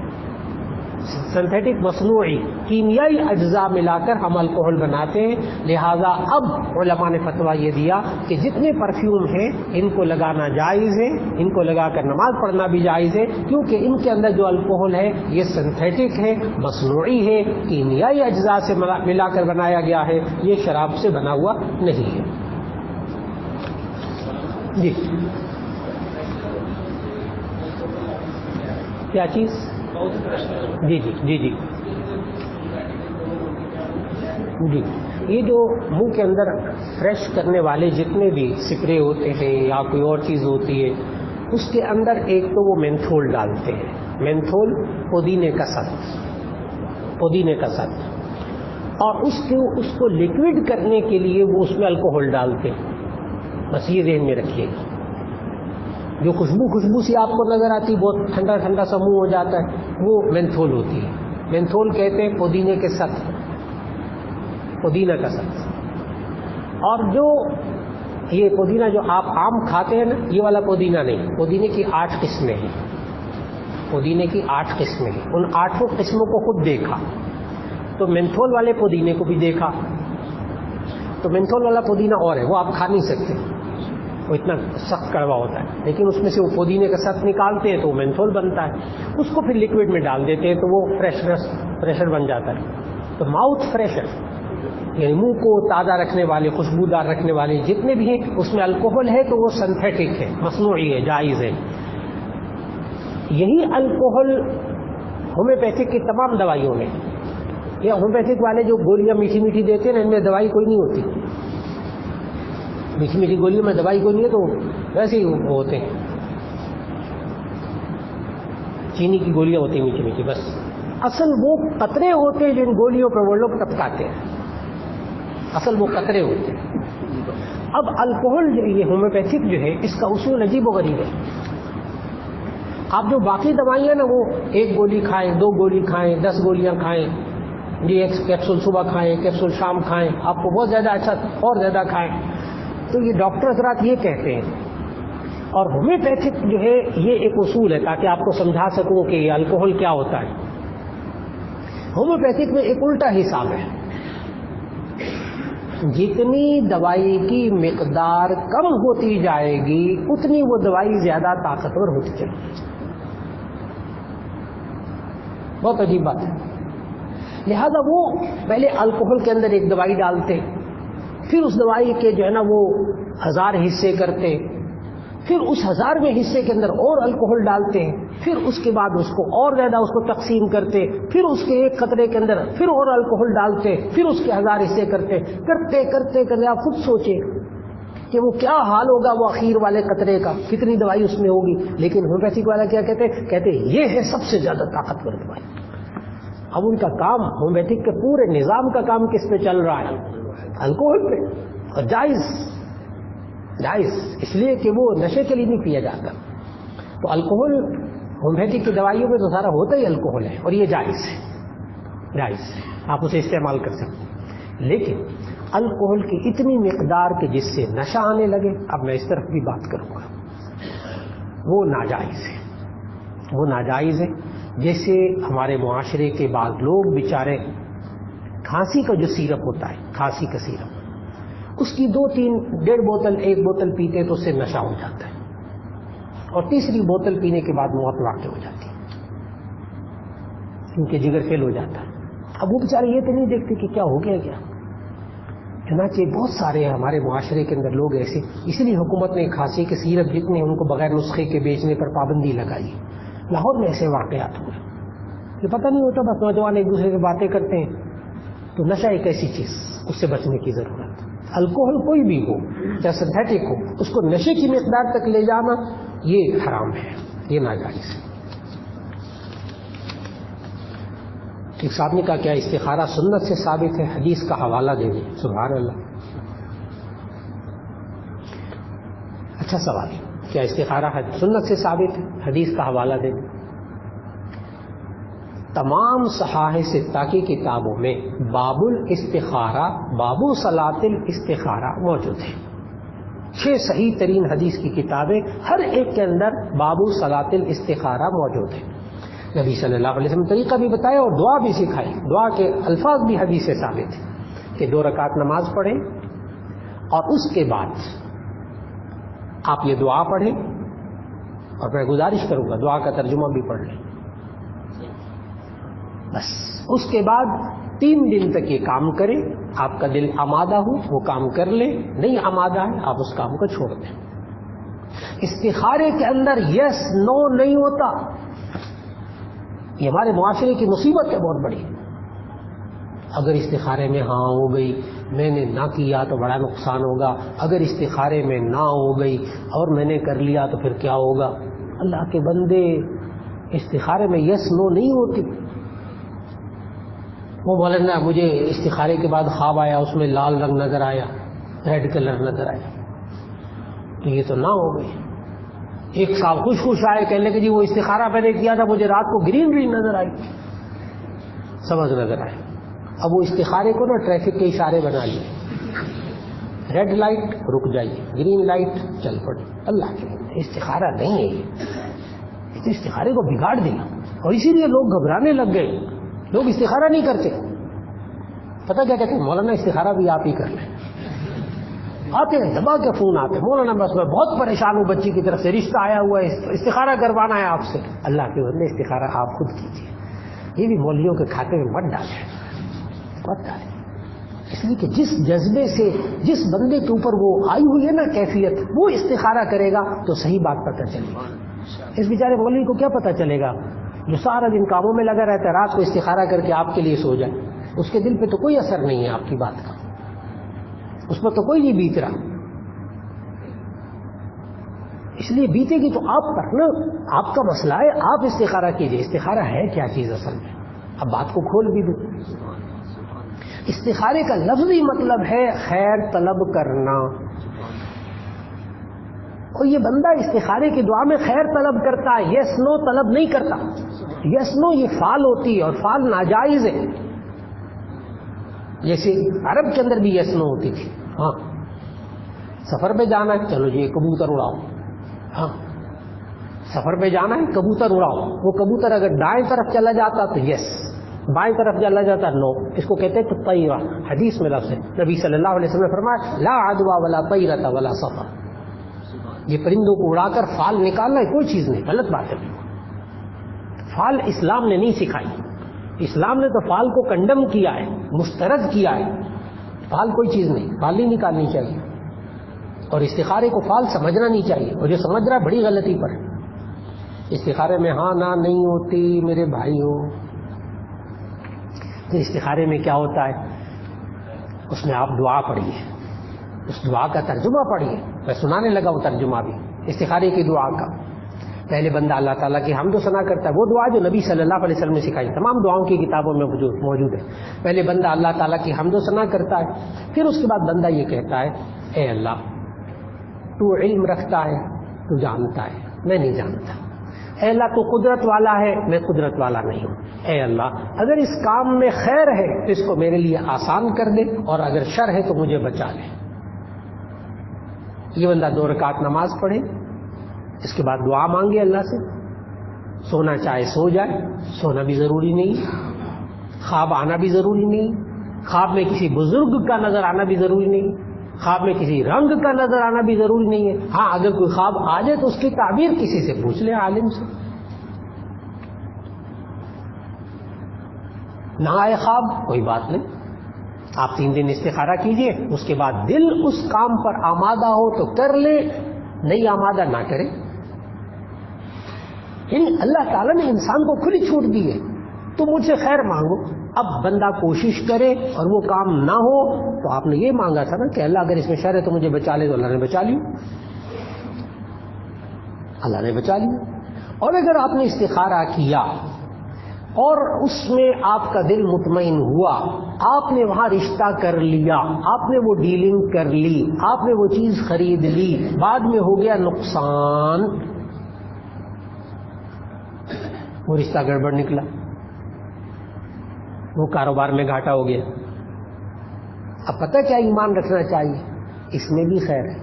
سنتھیٹک مصنوعی کیمیائی اجزاء ملا کر ہم الکوہل بناتے ہیں. لہذا اب علماء نے فتویٰ یہ دیا کہ جتنے پرفیوم ہیں ان کو لگانا جائز ہے، ان کو لگا کر نماز پڑھنا بھی جائز ہے، کیونکہ ان کے اندر جو الکوہل ہے یہ سنتھیٹک ہے، مصنوعی ہے، کیمیائی اجزاء سے ملا کر بنایا گیا ہے، یہ شراب سے بنا ہوا نہیں ہے. جی کیا چیز؟ جی جی جی جی جی یہ جو منہ کے اندر فریش کرنے والے جتنے بھی سپرے ہوتے ہیں یا کوئی اور چیز ہوتی ہے اس کے اندر ایک تو وہ مینتھول ڈالتے ہیں، مینتھول پودینے کا ست، پودینے کا ست، اور اس کو لیکوڈ کرنے کے لیے وہ اس میں الکوہل ڈالتے ہیں. بس یہ ذہن میں رکھیے گا. جو خوشبو سی آپ کو نظر آتی بہت ٹھنڈا ٹھنڈا سا منہ ہو جاتا ہے وہ مینتھول ہوتی ہے. مینتھول کہتے ہیں پودینے کے ست، پودینہ کا ست. اور جو یہ پودینہ جو آپ عام کھاتے ہیں نا، یہ والا پودینہ نہیں، پودینے کی 8 قسمیں ہیں، پودینے کی 8 قسمیں ہیں. ان 8 قسموں کو خود دیکھا تو مینتھول والے پودینے کو بھی دیکھا تو مینتھول والا پودینہ اور ہے، وہ آپ کھا نہیں سکتے، وہ اتنا سخت کڑوا ہوتا ہے. لیکن اس میں سے وہ پودینے کا ست نکالتے ہیں تو وہ مینتھول بنتا ہے. اس کو پھر لیکوڈ میں ڈال دیتے ہیں تو وہ فریشر بن جاتا ہے. تو ماؤتھ فریشر یعنی منہ کو تازہ رکھنے والے، خوشبودار رکھنے والے جتنے بھی ہیں اس میں الکوہل ہے تو وہ سنتھیٹک ہے، مصنوعی ہے، جائز ہے. یہی الکوہل ہومیوپیتھک کی تمام دوائیوں میں، یا ہومیوپیتھک والے جو گولیاں میٹھی میٹھی دیتے ہیں نا، ان میں دوائی کوئی نہیں ہوتی. میٹھی میٹھی گولیوں میں دوائی کوئی نہیں ہے تو ویسے ہی وہ ہوتے ہیں، چینی کی گولیاں ہوتی ہیں میٹھی میٹھی. بس اصل وہ قطرے ہوتے ہیں جو ان گولیوں پر وہ لوگ ٹپکاتے ہیں، اصل وہ قطرے ہوتے ہیں. اب الکوہل جو یہ ہومیوپیتھک جو ہے اس کا اصول عجیب و غریب ہے. آپ جو باقی دوائیاں نا وہ 1 گولی کھائیں، 2 گولی کھائیں، 10 گولیاں کھائیں، جی 1 کیپسول صبح کھائیں، 1 کیپسول شام کھائیں، آپ کو بہت زیادہ اچھا اور زیادہ کھائیں. تو یہ ڈاکٹر حضرات یہ کہتے ہیں. اور ہومیوپیتھک جو ہے یہ ایک اصول ہے تاکہ آپ کو سمجھا سکوں کہ یہ الکوہل کیا ہوتا ہے. ہومیوپیتھک میں ایک الٹا حساب ہے. جتنی دوائی کی مقدار کم ہوتی جائے گی اتنی وہ دوائی زیادہ طاقتور ہوتی چلے گی. بہت عجیب بات ہے. لہذا وہ پہلے الکوہل کے اندر ایک دوائی ڈالتے, پھر اس دوائی کے جو ہے نا وہ 1000 حصے کرتے, پھر اس 1000ویں حصے کے اندر اور الکوہل ڈالتے, پھر اس کے بعد اس کو اور زیادہ اس کو تقسیم کرتے, پھر اس کے ایک قطرے کے اندر پھر اور الکوہل ڈالتے, پھر اس کے 1000 حصے کرتے کرتے. آپ خود سوچیں کہ وہ کیا حال ہوگا وہ اخیر والے قطرے کا, کتنی دوائی اس میں ہوگی. لیکن ہومیوپیتھک والا کیا کہتے یہ ہے سب سے زیادہ طاقتور دوائی. اب ان کا کام, ہومیوپیتھک کے پورے نظام کا کام کس پہ چل رہا ہے؟ الکوہل پہ. اور جائز اس لیے کہ وہ نشے کے لیے نہیں پیا جاتا. تو الکوہل ہومیوپیتھک کی دوائیوں میں تو سارا ہوتا ہی الکوہل ہے, اور یہ جائز ہے, آپ اسے استعمال کر سکتے ہیں. لیکن الکوہل کی اتنی مقدار کہ جس سے نشہ آنے لگے, اب میں اس طرف بھی بات کروں گا, وہ ناجائز ہے. جیسے ہمارے معاشرے کے بعض لوگ بیچارے کھانسی کا جو سیرپ ہوتا ہے, کھانسی کا سیرپ, اس کی 2-3 1.5 بوتل 1 بوتل پیتے تو اس سے نشہ ہو جاتا ہے, اور تیسری بوتل پینے کے بعد موت واقع ہو جاتی ہے, کیونکہ جگر فیل ہو جاتا ہے. اب وہ بیچارے یہ تو نہیں دیکھتے کہ کیا ہو گیا کیا. چنانچہ بہت سارے ہمارے معاشرے کے اندر لوگ ایسے, اس لیے حکومت نے کھانسی کے سیرپ جتنے ان کو بغیر نسخے کے بیچنے پر پابندی لگائی. لاہور میں ایسے واقعات ہوئے کہ پتہ نہیں ہوتا, بس نوجوان ایک دوسرے سے باتیں کرتے ہیں. تو نشہ ایک ایسی چیز, اس سے بچنے کی ضرورت. الکوہل کوئی بھی ہو چاہے سنتھیٹک ہو, اس کو نشے کی مقدار تک لے جانا یہ حرام ہے, یہ ناجائز ہے. ایک صاحب نے کہا کیا استخارہ سنت سے ثابت ہے؟ حدیث کا حوالہ دے دیں. سبحان اللہ, اچھا سوال ہے. کیا استخارہ سنت سے ثابت ہے؟ حدیث کا حوالہ دے دیں. تمام صحاح ستہ کی کتابوں میں باب الاستخارہ, باب صلاۃ الاستخارہ موجود ہے. 6 صحیح ترین حدیث کی کتابیں, ہر ایک کے اندر باب صلاۃ الاستخارہ موجود ہے. نبی صلی اللہ علیہ وسلم طریقہ بھی بتایا اور دعا بھی سکھائی. دعا کے الفاظ بھی حدیث سے ثابت ہیں کہ 2 رکعت نماز پڑھیں اور اس کے بعد آپ یہ دعا پڑھیں, اور میں گزارش کروں گا دعا کا ترجمہ بھی پڑھ لیں. بس اس کے بعد 3 دن تک یہ کام کریں. آپ کا دل آمادہ ہو وہ کام کر لیں, نہیں آمادہ ہے آپ اس کام کو چھوڑ دیں. استخارے کے اندر یس نو نہیں ہوتا. یہ ہمارے معاشرے کی مصیبت ہے بہت بڑی. اگر استخارے میں ہاں ہو گئی, میں نے نہ کیا تو بڑا نقصان ہوگا. اگر استخارے میں نہ ہو گئی اور میں نے کر لیا تو پھر کیا ہوگا. اللہ کے بندے, استخارے میں یس نو نہیں ہوتی. وہ بولے نا مجھے استخارے کے بعد خواب آیا, اس میں لال رنگ نظر آیا, ریڈ کلر نظر آیا, تو یہ تو نہ ہو گئی. ایک صاحب خوش آئے, کہنے کہ جی وہ استخارہ میں نے کیا تھا, مجھے رات کو گرین نظر آئی, سمجھ نظر آئی. اب وہ استخارے کو نا ٹریفک کے اشارے بنا لیے, ریڈ لائٹ رک جائیے, گرین لائٹ چل پڑے. اللہ کے استخارہ نہیں ہے یہ تو استخارے کو بگاڑ دیا, اور اسی لیے لوگ گھبرانے لگ گئے. لوگ استخارہ نہیں کرتے. پتہ کیا کہتے ہیں, مولانا استخارہ بھی آپ ہی کر لیں. آتے ہیں دبا کے فون آتے ہیں, مولانا بس میں بہت پریشان ہوں, بچی کی طرف سے رشتہ آیا ہوا ہے, استخارہ کروانا ہے آپ سے. اللہ کے بندے استخارہ آپ خود کیجیے. یہ بھی مولویوں کے کھاتے میں مت ڈالیں. اس لیے کہ جس جذبے سے جس بندے کے اوپر وہ آئی ہوئی ہے نا کیفیت, وہ استخارہ کرے گا تو صحیح بات پتہ چلے گی. اس بیچارے مولوی کو کیا پتہ چلے گا جو سارا دن کاموں میں لگا رہتا ہے, رات کو استخارہ کر کے آپ کے لیے سو جائے. اس کے دل پہ تو کوئی اثر نہیں ہے آپ کی بات کا, اس پر تو کوئی نہیں بیت رہا. اس لیے بیتے گی تو آپ پر نا, آپ کا مسئلہ ہے, آپ استخارہ کیجئے. استخارہ ہے کیا چیز اصل میں؟ اب بات کو کھول بھی دوں. استخارے کا لفظی مطلب ہے خیر طلب کرنا. اور یہ بندہ استخارے کی دعا میں خیر طلب کرتا ہے, یس نو طلب نہیں کرتا. یس نو یہ فعل ہوتی ہے, اور فعل ناجائز ہے. جیسے عرب کے اندر بھی یس نو ہوتی تھی. ہاں سفر پہ جانا ہے, چلو جی کبوتر اڑاؤ. ہاں سفر پہ جانا ہے, کبوتر اڑاؤ. وہ کبوتر اگر دائیں طرف چلا جاتا تو یس, بائیں طرف جلا جاتا ہے 9، اس کو کہتے ہیں طیرہ، حدیث میں لفظ ہے، نبی صلی اللہ علیہ وسلم نے فرمایا لا عدوى ولا طیرۃ ولا صفا، یہ پرندوں کو اڑا کر فال نکالنا ہے کوئی چیز نہیں، غلط بات ہے۔ فال اسلام نے نہیں سکھائی، اسلام نے تو فال کو کنڈم کیا ہے، مسترد کیا ہے، فال کوئی چیز نہیں، فال نہیں نکالنی چاہیے، اور استخارے کو فال سمجھنا نہیں چاہیے، اور جو سمجھ رہا ہے بڑی غلطی پر ہے۔ استخارے میں ہاں نہ نہیں ہوتی میرے بھائیوں، تو استخارے میں کیا ہوتا ہے، اس میں آپ دعا پڑھیے، اس دعا کا ترجمہ پڑھیے، میں سنانے لگا وہ ترجمہ بھی استخارے کی دعا کا۔ پہلے بندہ اللہ تعالیٰ کی حمد و ثنا کرتا ہے، وہ دعا جو نبی صلی اللہ علیہ وسلم نے سکھائی، تمام دعاؤں کی کتابوں میں موجود ہے۔ پہلے بندہ اللہ تعالیٰ کی حمد و ثنا کرتا ہے، پھر اس کے بعد بندہ یہ کہتا ہے اے اللہ تو علم رکھتا ہے، تو جانتا ہے، میں نہیں جانتا، اے اللہ تو قدرت والا ہے، میں قدرت والا نہیں ہوں، اے اللہ اگر اس کام میں خیر ہے تو اس کو میرے لیے آسان کر دے، اور اگر شر ہے تو مجھے بچا لے۔ یہ بندہ 2 رکعت نماز پڑھے، اس کے بعد دعا مانگے اللہ سے، سونا چاہے سو جائے، سونا بھی ضروری نہیں، خواب آنا بھی ضروری نہیں، خواب میں کسی بزرگ کا نظر آنا بھی ضروری نہیں، خواب میں کسی رنگ کا نظر آنا بھی ضروری نہیں ہے۔ ہاں اگر کوئی خواب آ جائے تو اس کی تعبیر کسی سے پوچھ لیں، عالم سے۔ نہ آئے خواب کوئی بات نہیں، آپ 3 دن استخارہ کیجئے، اس کے بعد دل اس کام پر آمادہ ہو تو کر لے، نہیں آمادہ نہ کرے۔ یعنی اللہ تعالیٰ نے انسان کو کھلی چھوٹ دی ہے، تو مجھ سے خیر مانگو۔ اب بندہ کوشش کرے اور وہ کام نہ ہو تو آپ نے یہ مانگا تھا نا کہ اللہ اگر اس میں شر ہے تو مجھے بچا لے، تو اللہ نے بچا لی، اللہ نے بچا لی۔ اور اگر آپ نے استخارہ کیا اور اس میں آپ کا دل مطمئن ہوا، آپ نے وہاں رشتہ کر لیا، آپ نے وہ ڈیلنگ کر لی، آپ نے وہ چیز خرید لی، بعد میں ہو گیا نقصان، وہ رشتہ گڑبڑ نکلا، وہ کاروبار میں گھاٹا ہو گیا، اب پتہ کیا ایمان رکھنا چاہیے، اس میں بھی خیر ہے،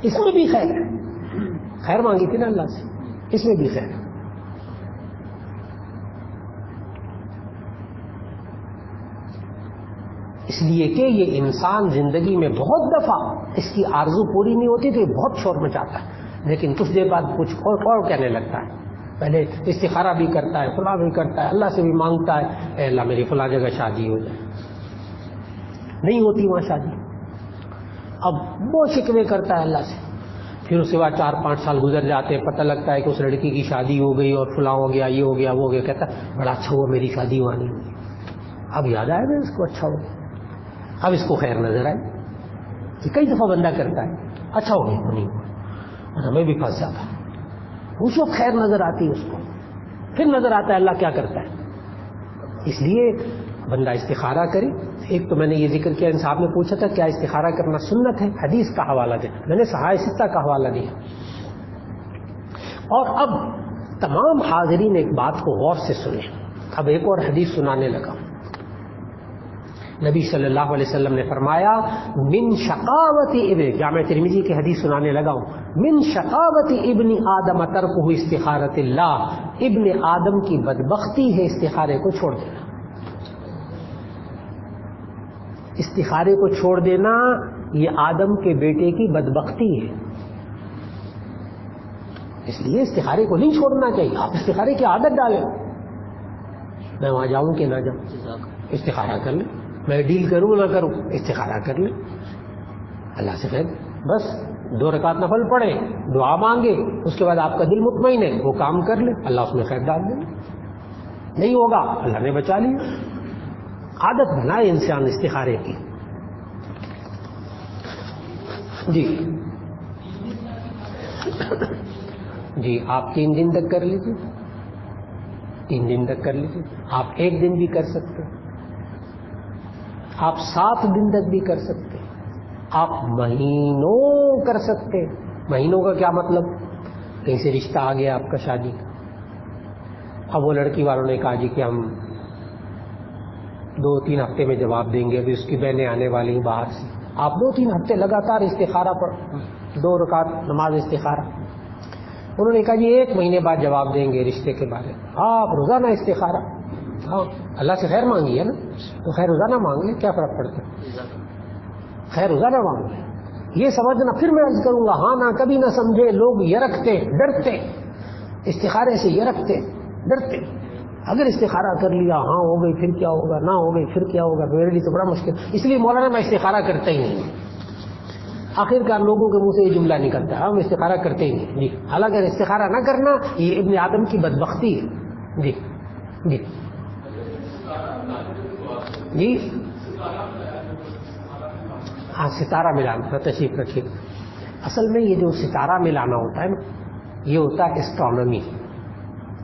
اس میں بھی خیر ہے، خیر مانگی تھی نا اللہ سے، اس میں بھی خیر ہے۔ اس لیے کہ یہ انسان زندگی میں بہت دفعہ اس کی آرزو پوری نہیں ہوتی تو یہ بہت شور مچاتا ہے، لیکن کچھ دیر بعد کچھ اور کہنے لگتا ہے، پہلے استخارہ بھی کرتا ہے، فلاں بھی کرتا ہے، اللہ سے بھی مانگتا ہے اے اللہ میری فلاں جگہ شادی ہو جائے، نہیں ہوتی وہاں شادی، اب وہ شکوے کرتا ہے اللہ سے، پھر اس کے بعد 4-5 سال گزر جاتے ہیں، پتہ لگتا ہے کہ اس لڑکی کی شادی ہو گئی اور فلاں ہو گیا، یہ ہو گیا، وہ ہو گیا، کہتا ہے بڑا اچھا ہوا میری شادی وہاں نہیں ہوئی، اب یاد آیا میں اس کو اچھا ہو گیا، اب اس کو خیر نظر آئے، کہ کئی دفعہ بندہ کرتا ہے اچھا ہو گیا وہ نہیں ہوا، اور ہمیں بھی پھنس جاتا ہے، اس وقت خیر نظر آتی ہے اس کو، پھر نظر آتا ہے اللہ کیا کرتا ہے۔ اس لیے بندہ استخارہ کرے۔ ایک تو میں نے یہ ذکر کیا، ان صاحب نے پوچھا تھا کیا استخارہ کرنا سنت ہے، حدیث کا حوالہ دے، میں نے صحائح ستہ کا حوالہ دیا۔ اور اب تمام حاضرین ایک بات کو غور سے سنیں، اب ایک اور حدیث سنانے لگا۔ نبی صلی اللہ علیہ وسلم نے فرمایا من شقاوت ابن، جامع ترمذی کی حدیث سنانے لگا ہوں، من شقاوت ابن آدم ترکہ استخارۃ اللہ، ابن آدم کی بدبختی ہے استخارے کو چھوڑ دینا۔ استخارے کو چھوڑ دینا یہ آدم کے بیٹے کی بدبختی ہے، اس لیے استخارے کو نہیں چھوڑنا چاہیے۔ آپ استخارے کی عادت ڈالیں، میں وہاں جاؤں کہ نہ جاؤں، استخارہ کر لیں، میں ڈیل کروں نہ کروں، استخارہ کر لیں، اللہ سے خیر، بس 2 رکعت نفل پڑھے، دعا مانگے، اس کے بعد آپ کا دل مطمئن ہے، وہ کام کر لیں، اللہ اس میں خیر ڈال دے، نہیں ہوگا اللہ نے بچا لیا۔ عادت بنائے انسان استخارے کی۔ جی آپ 3 دن تک کر لیجیے، 3 دن تک کر لیجیے، آپ 1 دن بھی کر سکتے، آپ 7 دن تک بھی کر سکتے، آپ مہینوں کر سکتے۔ مہینوں کا کیا مطلب، کہیں سے رشتہ آ گیا آپ کا شادی کا، اب وہ لڑکی والوں نے کہا جی کہ ہم 2-3 ہفتے میں جواب دیں گے، ابھی اس کی بہنیں آنے والی ہیں باہر سے، آپ 2-3 ہفتے لگاتار استخارہ پر 2 رکعت نماز استخارہ، انہوں نے کہا جی 1 مہینے بعد جواب دیں گے رشتے کے بارے میں. آپ روزانہ استخارہ, ہاں اللہ سے خیر مانگی ہے نا, تو خیر روزانہ مانگ لیں, کیا فرق پڑتا ہے, خیر روزانہ مانگ لیں. یہ سمجھنا, پھر میں عرض کروں گا, ہاں نہ کبھی نہ سمجھے لوگ یہ رکھتے ڈرتے استخارے سے, یہ رکھتے ڈرتے. اگر استخارہ کر لیا ہاں ہو گئی پھر کیا ہوگا, نہ ہو گئی پھر کیا ہوگا, میرے لیے تو بڑا مشکل. اس لیے مولانا میں استخارہ کرتا ہی نہیں. آخرکار لوگوں کے منہ سے یہ جملہ نکلتا ہے, ہم استخارہ کرتے ہی نہیں جی. حالانکہ استخارہ نہ کرنا یہ ابن آدم کی بدبختی ہے جی. جی جی ہاں ستارہ ملانا, تشریف رکھیے. اصل میں یہ جو ستارہ ملانا ہوتا ہے نا, یہ ہوتا ہے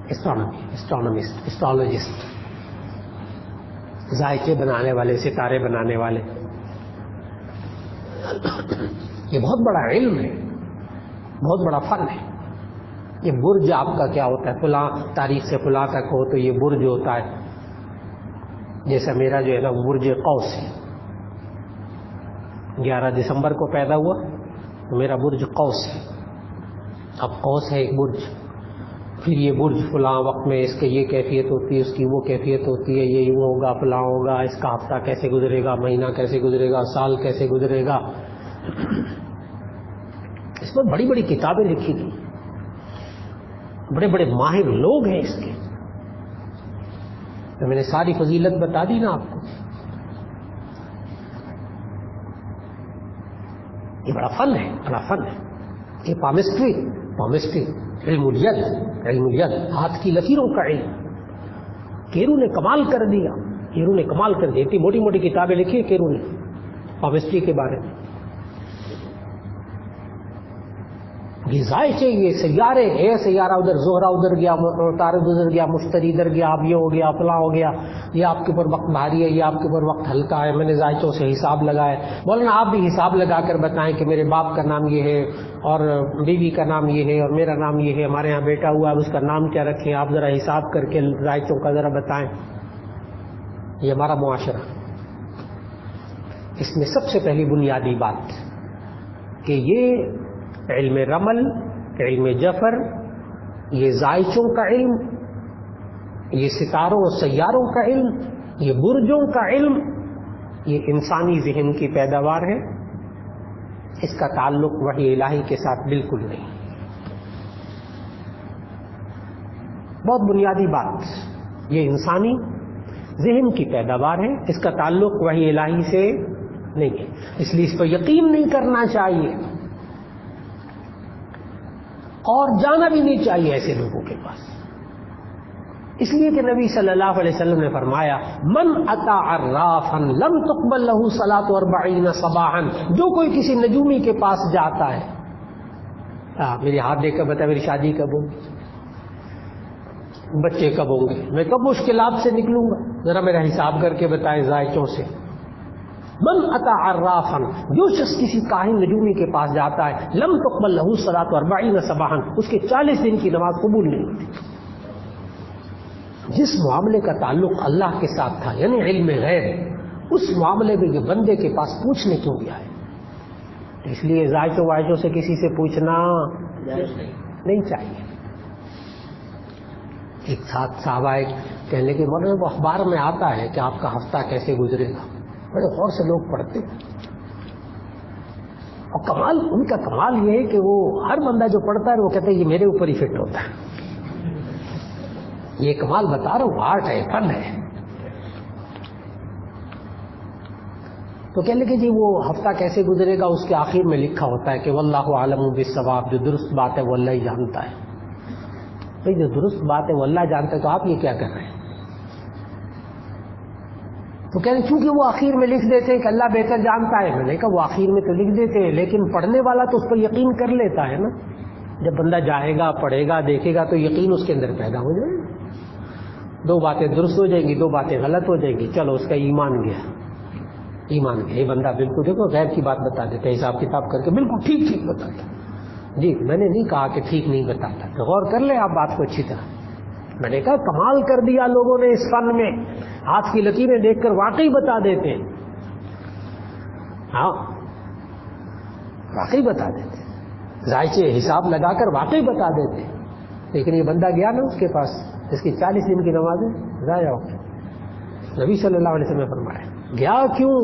اسٹرانومسٹ, ذائقے بنانے والے, ستارے بنانے والے. یہ بہت بڑا علم ہے, بہت بڑا فن ہے. یہ برج آپ کا کیا ہوتا ہے, فلاں تاریخ سے فلاں تک ہو تو یہ برج ہوتا ہے. جیسا میرا جو ہے نا برج قوس ہے, 11 دسمبر کو پیدا ہوا تو میرا برج قوس ہے. اب قوس ہے ایک برج, پھر یہ برج فلاں وقت میں اس کے یہ کیفیت ہوتی ہے, اس کی وہ کیفیت ہوتی ہے, یہ یوں ہوگا فلاں ہوگا, اس کا ہفتہ کیسے گزرے گا, مہینہ کیسے گزرے گا, سال کیسے گزرے گا. اس میں بڑی بڑی کتابیں لکھی تھی, بڑے بڑے ماہر لوگ ہیں اس کے. تو میں نے ساری فضیلت بتا دی نا آپ کو. یہ بڑا فن ہے, بڑا فن ہے. یہ پامسٹری علم الید, ہاتھ کی لکیروں کا علم. کیرو نے کمال کر دیا, اتنی موٹی موٹی کتابیں لکھی کیرو نے پامسٹری کے بارے میں. یہ ذائقے, یہ سیارے, سیارہ ادھر, زہرہ ادھر گیا, عطارد ادھر گیا, مشتری ادھر گیا, اب یہ ہو گیا, فلاں ہو گیا, یہ آپ کے اوپر وقت بھاری ہے, یہ آپ کے اوپر وقت ہلکا ہے. میں نے ذائقوں سے حساب لگایا. مولانا آپ بھی حساب لگا کر بتائیں کہ میرے باپ کا نام یہ ہے اور بیوی کا نام یہ ہے اور میرا نام یہ ہے, ہمارے یہاں بیٹا ہوا ہے اس کا نام کیا رکھیں, آپ ذرا حساب کر کے ذائقوں کا ذرا بتائیں. یہ ہمارا معاشرہ. اس میں سب سے پہلی بنیادی بات کہ یہ علم رمل, علم جفر, یہ ذائچوں کا علم, یہ ستاروں اور سیاروں کا علم, یہ برجوں کا علم, یہ انسانی ذہن کی پیداوار ہے. اس کا تعلق وحی الہی کے ساتھ بالکل نہیں. بہت بنیادی بات, یہ انسانی ذہن کی پیداوار ہے, اس کا تعلق وحی الہی سے نہیں ہے. اس لیے اس پر یقین نہیں کرنا چاہیے اور جانا بھی نہیں چاہیے ایسے لوگوں کے پاس. اس لیے کہ نبی صلی اللہ علیہ وسلم نے فرمایا, من اتی عرافا لم تقبل له صلاۃ 40 صباحا, جو کوئی کسی نجومی کے پاس جاتا ہے, میری ہاتھ دیکھ کر بتا میری شادی کب ہوگی, بچے کب ہوں گے, میں کب مشکلات سے نکلوں گا, ذرا میرا حساب کر کے بتائیں ذائقوں سے. من اتی عرافا, جو شخص کسی کاہن نجومی کے پاس جاتا ہے, لم تقبل له صلاۃ 40 صباحا, اس کے 40 دن کی نماز قبول نہیں ہوتی. جس معاملے کا تعلق اللہ کے ساتھ تھا یعنی علم غیب, اس معاملے میں یہ بندے کے پاس پوچھنے کیوں گیا ہے. اس لیے ذائقوں وائقوں سے کسی سے پوچھنا نہیں چاہیے. ایک ساتھ صحابہ کہنے کے مولانا وہ اخبار میں آتا ہے کہ آپ کا ہفتہ کیسے گزرے گا, بڑے غور سے لوگ پڑھتے ہیں. اور کمال, ان کا کمال یہ ہے کہ وہ ہر بندہ جو پڑھتا ہے وہ کہتا ہے یہ میرے اوپر ہی فٹ ہوتا ہے. یہ کمال بتا رہا ہوں, آرٹ ہے, فن ہے. تو کہہ لیں کہ جی وہ ہفتہ کیسے گزرے گا, اس کے آخر میں لکھا ہوتا ہے کہ واللہ اعلم بالصواب, جو درست بات ہے وہ اللہ ہی جانتا ہے. بھائی جو درست بات ہے وہ اللہ جانتا ہے, تو آپ یہ کیا کر رہے ہیں؟ تو کہہ رہے چونکہ وہ آخر میں لکھ دیتے ہیں کہ اللہ بہتر جانتا ہے. میں نے کہا وہ آخر میں تو لکھ دیتے ہیں, لیکن پڑھنے والا تو اس پر یقین کر لیتا ہے نا. جب بندہ جائے گا, پڑھے گا, دیکھے گا تو یقین اس کے اندر پیدا ہو جائے گا. 2 باتیں درست ہو جائیں گی, 2 باتیں غلط ہو جائیں گی, چلو اس کا ایمان گیا. یہ بندہ بالکل دیکھو غیر کی بات بتا دیتا ہے, حساب کتاب کر کے بالکل ٹھیک بتاتا. جی میں نے نہیں کہا کہ ٹھیک نہیں بتاتا, تو غور کر لیں آپ بات کو اچھی طرح. میں نے کہا کمال کر دیا لوگوں نے اس فن میں, ہاتھ کی لکیریں دیکھ کر واقعی بتا دیتے ہیں. ہاں واقعی بتا دیتے. ذائچے حساب لگا کر واقعی بتا دیتے، لیکن یہ بندہ گیا نا اس کے پاس، اس کی 40 دن کی نمازیں ضائع ہو گئی. نبی صلی اللہ علیہ وسلم نے فرمایا گیا کیوں؟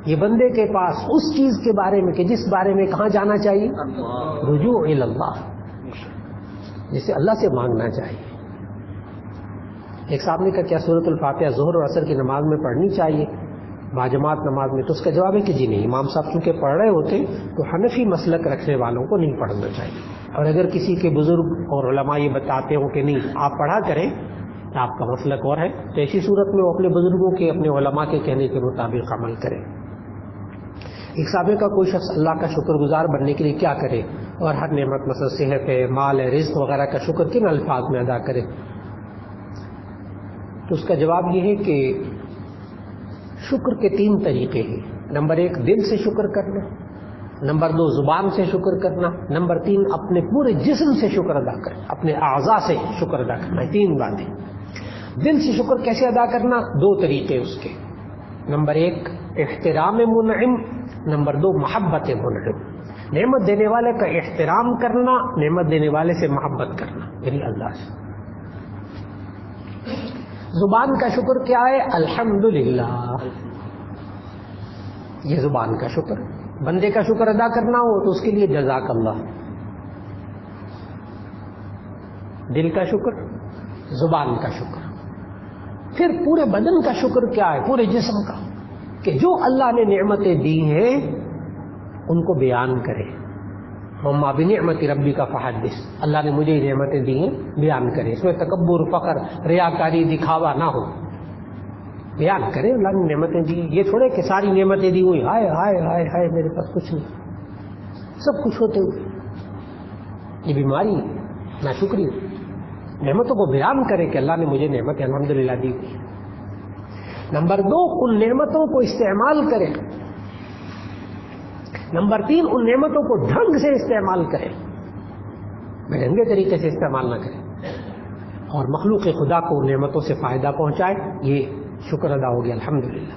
یہ بندے کے پاس اس چیز کے بارے میں کہ جس بارے میں کہاں جانا چاہیے، رجوع الی اللہ، جسے اللہ سے مانگنا چاہیے. ایک صاحب نے کہا کیا سورۃ الفاتحہ ظہر اور عصر کی نماز میں پڑھنی چاہیے باجماعت نماز میں؟ تو اس کا جواب ہے کہ جی نہیں، امام صاحب چونکہ پڑھ رہے ہوتے تو حنفی مسلک رکھنے والوں کو نہیں پڑھنا چاہیے. اور اگر کسی کے بزرگ اور علماء یہ بتاتے ہوں کہ نہیں آپ پڑھا کریں، آپ کا مسلک اور ہے، تو ایسی صورت میں وہ اپنے بزرگوں کے، اپنے علماء کے کہنے کے مطابق عمل کریں. ایک صاحب کا کوئی شخص اللہ کا شکر گزار بننے کے لیے کیا کرے، اور ہر نعمت مثلا صحت ہے، مال ہے، رزق وغیرہ کا شکر کن الفاظ میں ادا کرے؟ تو اس کا جواب یہ ہے کہ شکر کے 3 طریقے ہیں. نمبر 1 دل سے شکر کرنا، نمبر 2 زبان سے شکر کرنا، نمبر 3 اپنے پورے جسم سے شکر ادا کرنا، اپنے اعضاء سے شکر ادا کرنا. 3 باتیں. دل سے شکر کیسے ادا کرنا؟ 2 طریقے اس کے. نمبر 1 احترام منعم، نمبر 2 محبت منعم. نعمت دینے والے کا احترام کرنا، نعمت دینے والے سے محبت کرنا، یعنی اللہ سے. زبان کا شکر کیا ہے؟ الحمدللہ، یہ زبان کا شکر. بندے کا شکر ادا کرنا ہو تو اس کے لیے جزاک اللہ. دل کا شکر، زبان کا شکر. پھر پورے بدن کا شکر کیا ہے؟ پورے جسم کا، کہ جو اللہ نے نعمتیں دی ہیں ان کو بیان کرے. وَمَا بِنِعْمَةِ رَبِّكَ فَحَدِّثْ، اللہ نے مجھے نعمتیں دی ہیں بیان کرے. اس میں تکبر، فخر، ریاکاری، دکھاوا نہ ہو. بیان کرے اللہ نے نعمتیں دی. یہ تھوڑے کہ ساری نعمتیں دی ہوئی ہائے ہائے ہائے ہائے میرے پاس کچھ نہیں، سب کچھ ہوتے ہوئے. یہ بیماری ناشکری. نعمتوں کو بیان کرے کہ اللہ نے مجھے نعمت الحمدللہ دی ہوئی. نمبر 2 ان نعمتوں کو استعمال کرے. نمبر 3 ان نعمتوں کو ڈھنگ سے استعمال کرے، بے ڈھنگے طریقے سے استعمال نہ کرے، اور مخلوق خدا کو نعمتوں سے فائدہ پہنچائے. یہ شکر ادا ہو گیا الحمدللہ.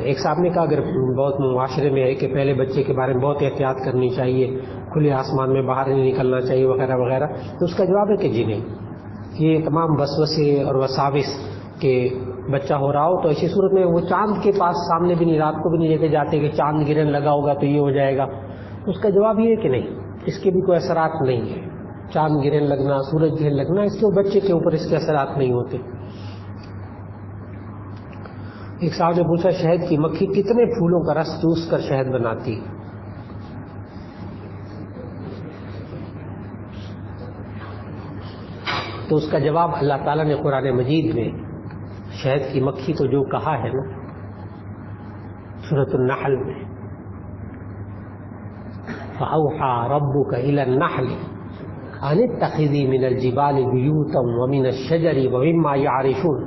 ایک صاحب نے کہا اگر بہت معاشرے میں ہے کہ پہلے بچے کے بارے میں بہت احتیاط کرنی چاہیے، کھلے آسمان میں باہر نہیں نکلنا چاہیے وغیرہ وغیرہ، تو اس کا جواب ہے کہ جی نہیں. یہ تمام وسوسے اور وساوس کہ بچہ ہو رہا ہو تو ایسی صورت میں وہ چاند کے پاس سامنے بھی نہیں، رات کو بھی نہیں لے کے جاتے کہ چاند گرہن لگا ہوگا تو یہ ہو جائے گا. اس کا جواب یہ ہے کہ نہیں، اس کے بھی کوئی اثرات نہیں ہے. چاند گرہن لگنا، سورج گرہن لگنا، اس کے بچے کے اوپر اس کے اثرات نہیں ہوتے. ایک صاحب نے پوچھا شہد کی مکھی کتنے پھولوں کا رس چوس کر شہد بناتی؟ تو اس کا جواب اللہ تعالیٰ نے قرآن مجید میں شہد کی مکھی کو جو کہا ہے نا سورۃ النحل میں، فَأَوْحَى رَبُّكَ إِلَى النَّحْلِ أَنِ اتَّخِذِي مِنَ الْجِبَالِ بُيُوتًا وَمِنَ الشَّجَرِ وَمِمَّا يَعْرِشُونَ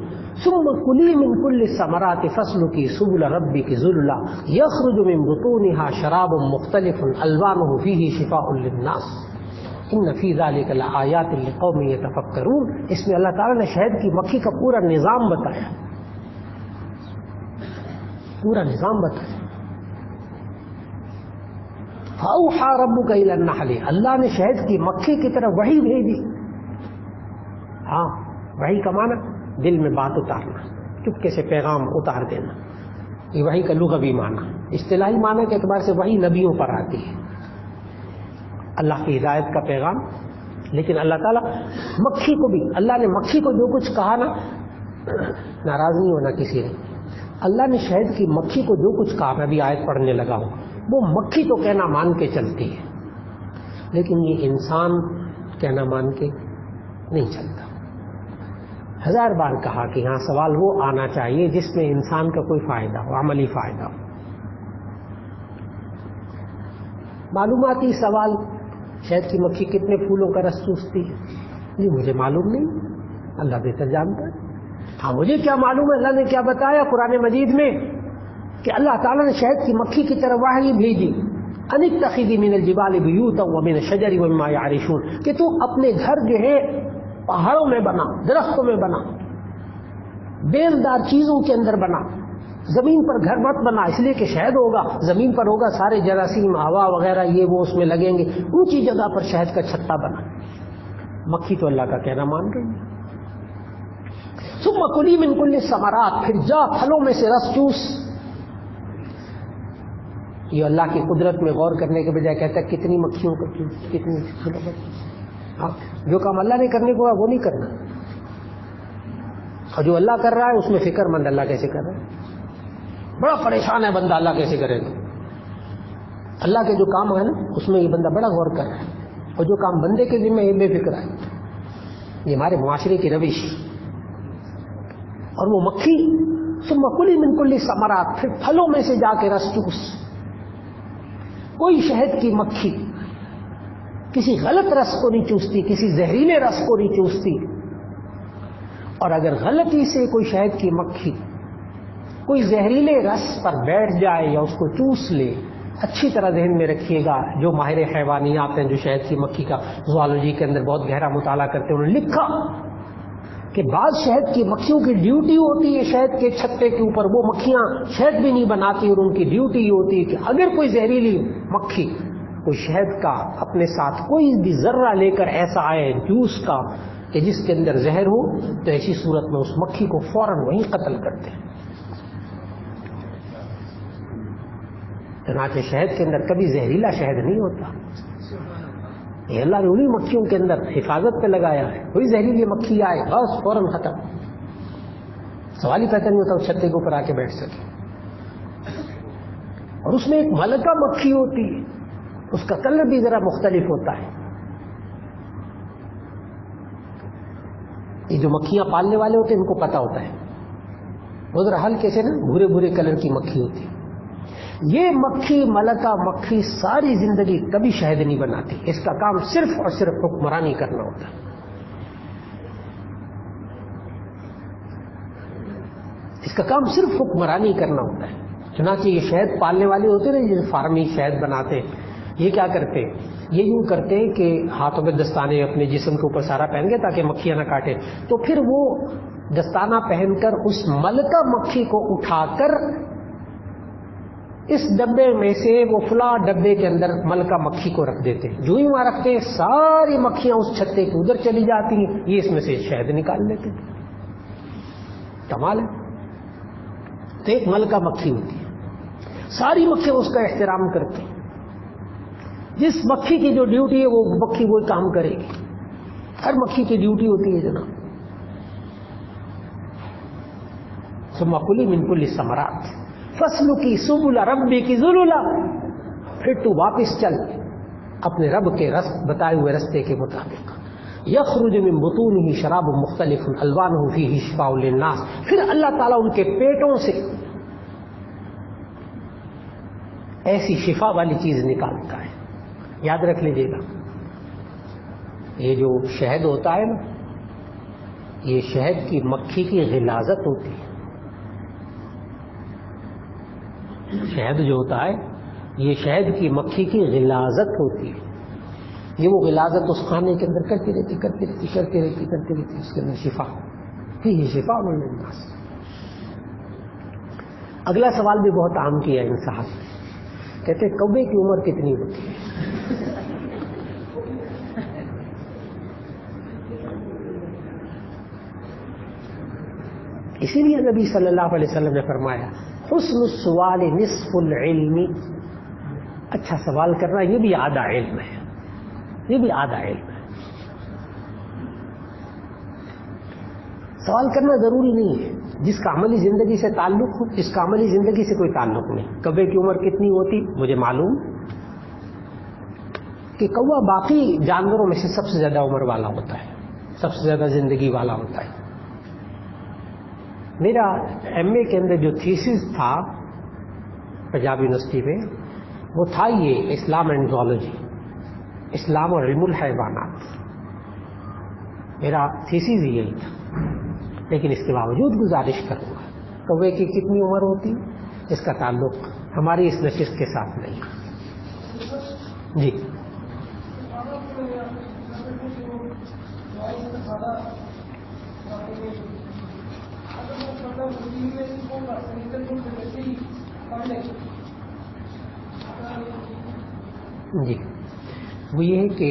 ثُمَّ كُلِي مِن كُلِّ الثَّمَرَاتِ فَاسْلُكِي سُبُلَ رَبِّكِ ذُلُلًا يَخْرُجُ مِن بُطُونِهَا شَرَابٌ مُخْتَلِفٌ أَلْوَانُهُ فِيهِ شِفَاءٌ لِلنَّاسِ إِنَّ فِي ذَلِكَ لَآيَاتٍ لِقَوْمٍ يَتَفَكَّرُونَ. اس میں اللہ تعالیٰ نے شہد کی مکھی کا پورا نظام بتایا، پورا نظام بتایا. فَأَوْحَى رَبُّكَ إِلَى النَّحْلِ، اللہ نے شہد کی مکھی کی طرف وحی بھیجی. ہاں، وحی کا معنی دل میں بات اتارنا، چپکے سے پیغام اتار دینا، یہ وحی کا لغوی معنی. اصطلاحی معنی کے اعتبار سے وحی نبیوں پر آتی ہے، اللہ کی ہدایت کا پیغام. لیکن اللہ تعالیٰ مکھی کو بھی، اللہ نے مکھی کو جو کچھ کہا نا، ناراض نہیں ہونا کسی نے، اللہ نے شہد کی مکھی کو جو کچھ کہا، میں بھی آیت پڑھنے لگا ہوں، وہ مکھی تو کہنا مان کے چلتی ہے، لیکن یہ انسان کہنا مان کے نہیں چلتا. 1000 بار کہا کہ یہاں سوال وہ آنا چاہیے جس میں انسان کا کوئی فائدہ ہو، عملی فائدہ ہو. معلوماتی سوال، شہد کی مکھی کتنے پھولوں کا رس چوستی ہے، یہ مجھے معلوم نہیں، اللہ بہتر جانتا ہے. ہاں مجھے کیا معلوم ہے اللہ نے کیا بتایا قرآن مجید میں کہ اللہ تعالیٰ نے شہد کی مکھی کی طرف وحی بھیجی، ان اتخذی من الجبال بیوتا ومن الشجر ومما یعرشون، کہ تو اپنے گھر جو ہے پہاڑوں میں بنا، درختوں میں بنا، بیلدار چیزوں کے اندر بنا، زمین پر گھر مت بنا، اس لیے کہ شہد ہوگا، زمین پر ہوگا سارے جراثیم، ہوا وغیرہ یہ وہ اس میں لگیں گے، اونچی جگہ پر شہد کا چھتا بنا. مکھی تو اللہ کا کہنا مان رہی ہے. ثم کلی من کل الثمرات، پھر جا پھلوں میں سے رس چوس. یہ اللہ کی قدرت میں غور کرنے کے بجائے کہتا ہے کتنی مکھیوں کا چوس، کتنی. جو کام اللہ نے کرنے کو ہے وہ نہیں کرنا، اور جو اللہ کر رہا ہے اس میں فکر مند اللہ کیسے کر رہا ہے. بڑا پریشان ہے بندہ، اللہ کیسے کرے گا. اللہ کے جو کام ہے نا اس میں یہ بندہ بڑا غور کر رہا ہے، اور جو کام بندے کے ذمہ یہ بے فکر ہے. یہ ہمارے معاشرے کی روش. اور وہ مکھی ثم کلی من کل الثمرات، پھر پھلوں میں سے جا کے رس چوس. کوئی شہد کی مکھی کسی غلط رس کو نہیں چوستی، کسی زہریلے رس کو نہیں چوستی. اور اگر غلطی سے کوئی شہد کی مکھی کوئی زہریلے رس پر بیٹھ جائے یا اس کو چوس لے، اچھی طرح ذہن میں رکھیے گا، جو ماہر حیوانیات ہیں جو شہد کی مکھی کا زوالوجی کے اندر بہت گہرا مطالعہ کرتے ہیں، انہوں نے لکھا کہ بعض شہد کی مکھیوں کی ڈیوٹی ہوتی ہے شہد کے چھتے کے اوپر، وہ مکھیاں شہد بھی نہیں بناتی، اور ان کی ڈیوٹی یہ ہوتی ہے کہ اگر کوئی زہریلی مکھی کوئی شہد کا اپنے ساتھ کوئی بھی ذرہ لے کر ایسا آئے جوس کا کہ جس کے اندر زہر ہو، تو ایسی صورت میں اس مکھی کو فوراً وہیں قتل کرتے ہیں. چنانچہ شہد کے اندر کبھی زہریلا شہد نہیں ہوتا. یہ اللہ نے انہیں مکھیوں کے اندر حفاظت پہ لگایا ہے. کوئی زہریلی مکھی آئے بس فوراً ختم. سوال ہی پیدا نہیں ہوتا اس چھتے کے اوپر آ کے بیٹھ سکے. اور اس میں ایک ملکہ مکھی ہوتی ہے، اس کا کلر بھی ذرا مختلف ہوتا ہے. یہ جو مکھیاں پالنے والے ہوتے ہیں ان کو پتا ہوتا ہے، وہ ذرا ہلکے سے نا بھورے بھورے کلر کی مکھی ہوتی ہے. یہ مکھی ملکہ مکھی ساری زندگی کبھی شہد نہیں بناتی. اس کا کام صرف اور صرف حکمرانی کرنا ہوتا ہے. اس کا کام صرف حکمرانی کرنا ہوتا ہے. چنانچہ یہ شہد پالنے والے ہوتے ہیں نا، یہ فارمی شہد بناتے ہیں، یہ کیا کرتے ہیں، یہ یوں کرتے ہیں کہ ہاتھوں میں دستانے اپنے جسم کے اوپر سارا پہن گئے تاکہ مکھیاں نہ کاٹے. تو پھر وہ دستانہ پہن کر اس ملکہ مکھی کو اٹھا کر اس ڈبے میں سے وہ فلاں ڈبے کے اندر ملکہ مکھی کو رکھ دیتے ہیں. جو ہی وہاں رکھتے ہیں ساری مکھیاں اس چھتے کے ادھر چلی جاتی ہیں، یہ اس میں سے شہد نکال لیتے ہیں. کمال ہے. تو ایک ملکہ مکھی ہوتی ہے، ساری مکھیاں اس کا احترام کرتی ہیں. جس مکھی کی جو ڈیوٹی ہے وہ مکھی وہی کام کرے گی. ہر مکھی کی ڈیوٹی ہوتی ہے جناب. ثم کلی من کل الثمرات فاسلکی سبل ربک ذللا، پھر تو واپس چل اپنے رب کے بتائے ہوئے رستے کے مطابق. یخرج من بطونہ شراب مختلف الوانہ فیہ شفاء للناس، پھر اللہ تعالیٰ ان کے پیٹوں سے ایسی شفا والی چیز نکالتا ہے. یاد رکھ لیجیے گا، یہ جو شہد ہوتا ہے نا، یہ شہد کی مکھی کی غلاظت ہوتی ہے. شہد جو ہوتا ہے یہ شہد کی مکھی کی غلاظت ہوتی ہے. یہ وہ غلاظت اس کھانے کے اندر کرتی رہتی اس کے اندر شفا یہ شفا للناس. اگلا سوال بھی بہت عام کیا ہے انصاف. کہتے کوے کی عمر کتنی ہوتی ہے؟ اسی لیے نبی صلی اللہ علیہ وسلم نے فرمایا حسن السوال نصف العلم. اچھا سوال کرنا یہ بھی آدھا علم ہے، یہ بھی آدھا علم ہے. سوال کرنا ضروری نہیں ہے. جس کا عملی زندگی سے تعلق ہو، اس کا عملی زندگی سے کوئی تعلق نہیں. کوے کی عمر کتنی ہوتی؟ مجھے معلوم کہ کوا باقی جانوروں میں سے سب سے زیادہ عمر والا ہوتا ہے، سب سے زیادہ زندگی والا ہوتا ہے. میرا ایم اے کے اندر جو تھیسس تھا پنجاب یونیورسٹی میں، وہ تھا یہ اسلام اینڈ زوالوجی، اسلام اور علم الحیوانات. میرا تھیسس یہی تھا. لیکن اس کے باوجود گزارش کروں گا، کوے کی کتنی عمر ہوتی اس کا تعلق ہماری اس نشست کے ساتھ نہیں. جی جی وہ یہ ہے کہ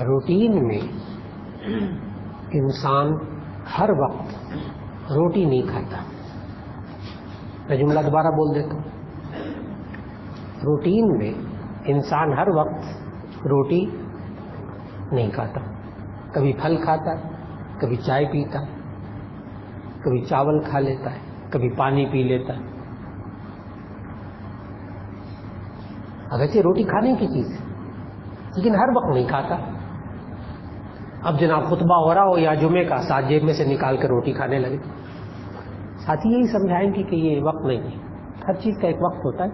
روٹین میں انسان ہر وقت روٹی نہیں کھاتا. میں جملہ دوبارہ بول دیتا ہوں. روٹین میں انسان ہر وقت روٹی نہیں کھاتا. کبھی پھل کھاتا ہے, کبھی چائے پیتا ہے, کبھی چاول کھا لیتا ہے, کبھی پانی پی لیتا ہے. اگرچہ روٹی کھانے کی چیز ہے لیکن ہر وقت نہیں کھاتا. اب جناب خطبہ ہو رہا ہو یا جمعے کا, ساتھ جیب میں سے نکال کر روٹی کھانے لگے. ساتھی یہی سمجھائیں گے کہ یہ وقت نہیں ہے, ہر چیز کا ایک وقت ہوتا ہے.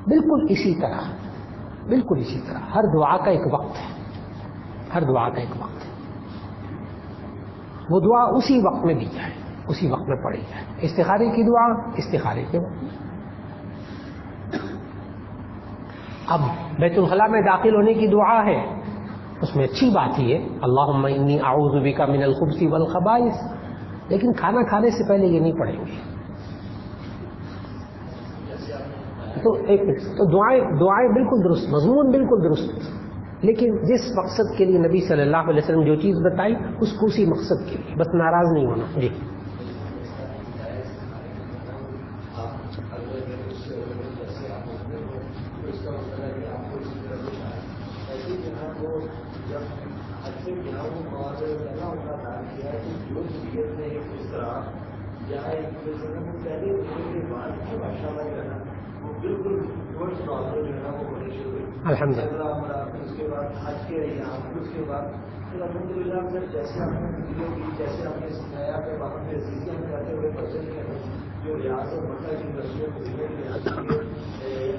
بالکل اسی طرح ہر دعا کا ایک وقت ہے, ہر دعا کا ایک وقت ہے. وہ دعا اسی وقت میں دی جائے, اسی وقت میں پڑھی جائے. استخارے کی دعا استخارے کے وقت. اب بیت الخلاء میں داخل ہونے کی دعا ہے, اس میں اچھی بات ہی ہے, اللہم انی اعوذ بک من الخبث والخبائث, لیکن کھانا کھانے سے پہلے یہ نہیں پڑھیں گے. تو دعائیں بالکل درست, مضمون بالکل درست, لیکن جس مقصد کے لیے نبی صلی اللہ علیہ وسلم جو چیز بتائی اس کو اسی مقصد کے لیے, بس ناراض نہیں ہونا. جی الحمد للہ. اس کے بعد حج کے ایام, اس کے بعد پھر الحمد للہ جیسے آپ نے سکھایا کہ وہاں پہ عزیزیاں کرتے ہوئے بچن کے جو ریاض اور مکہ کی یونیورسٹیوں کو ضلع کے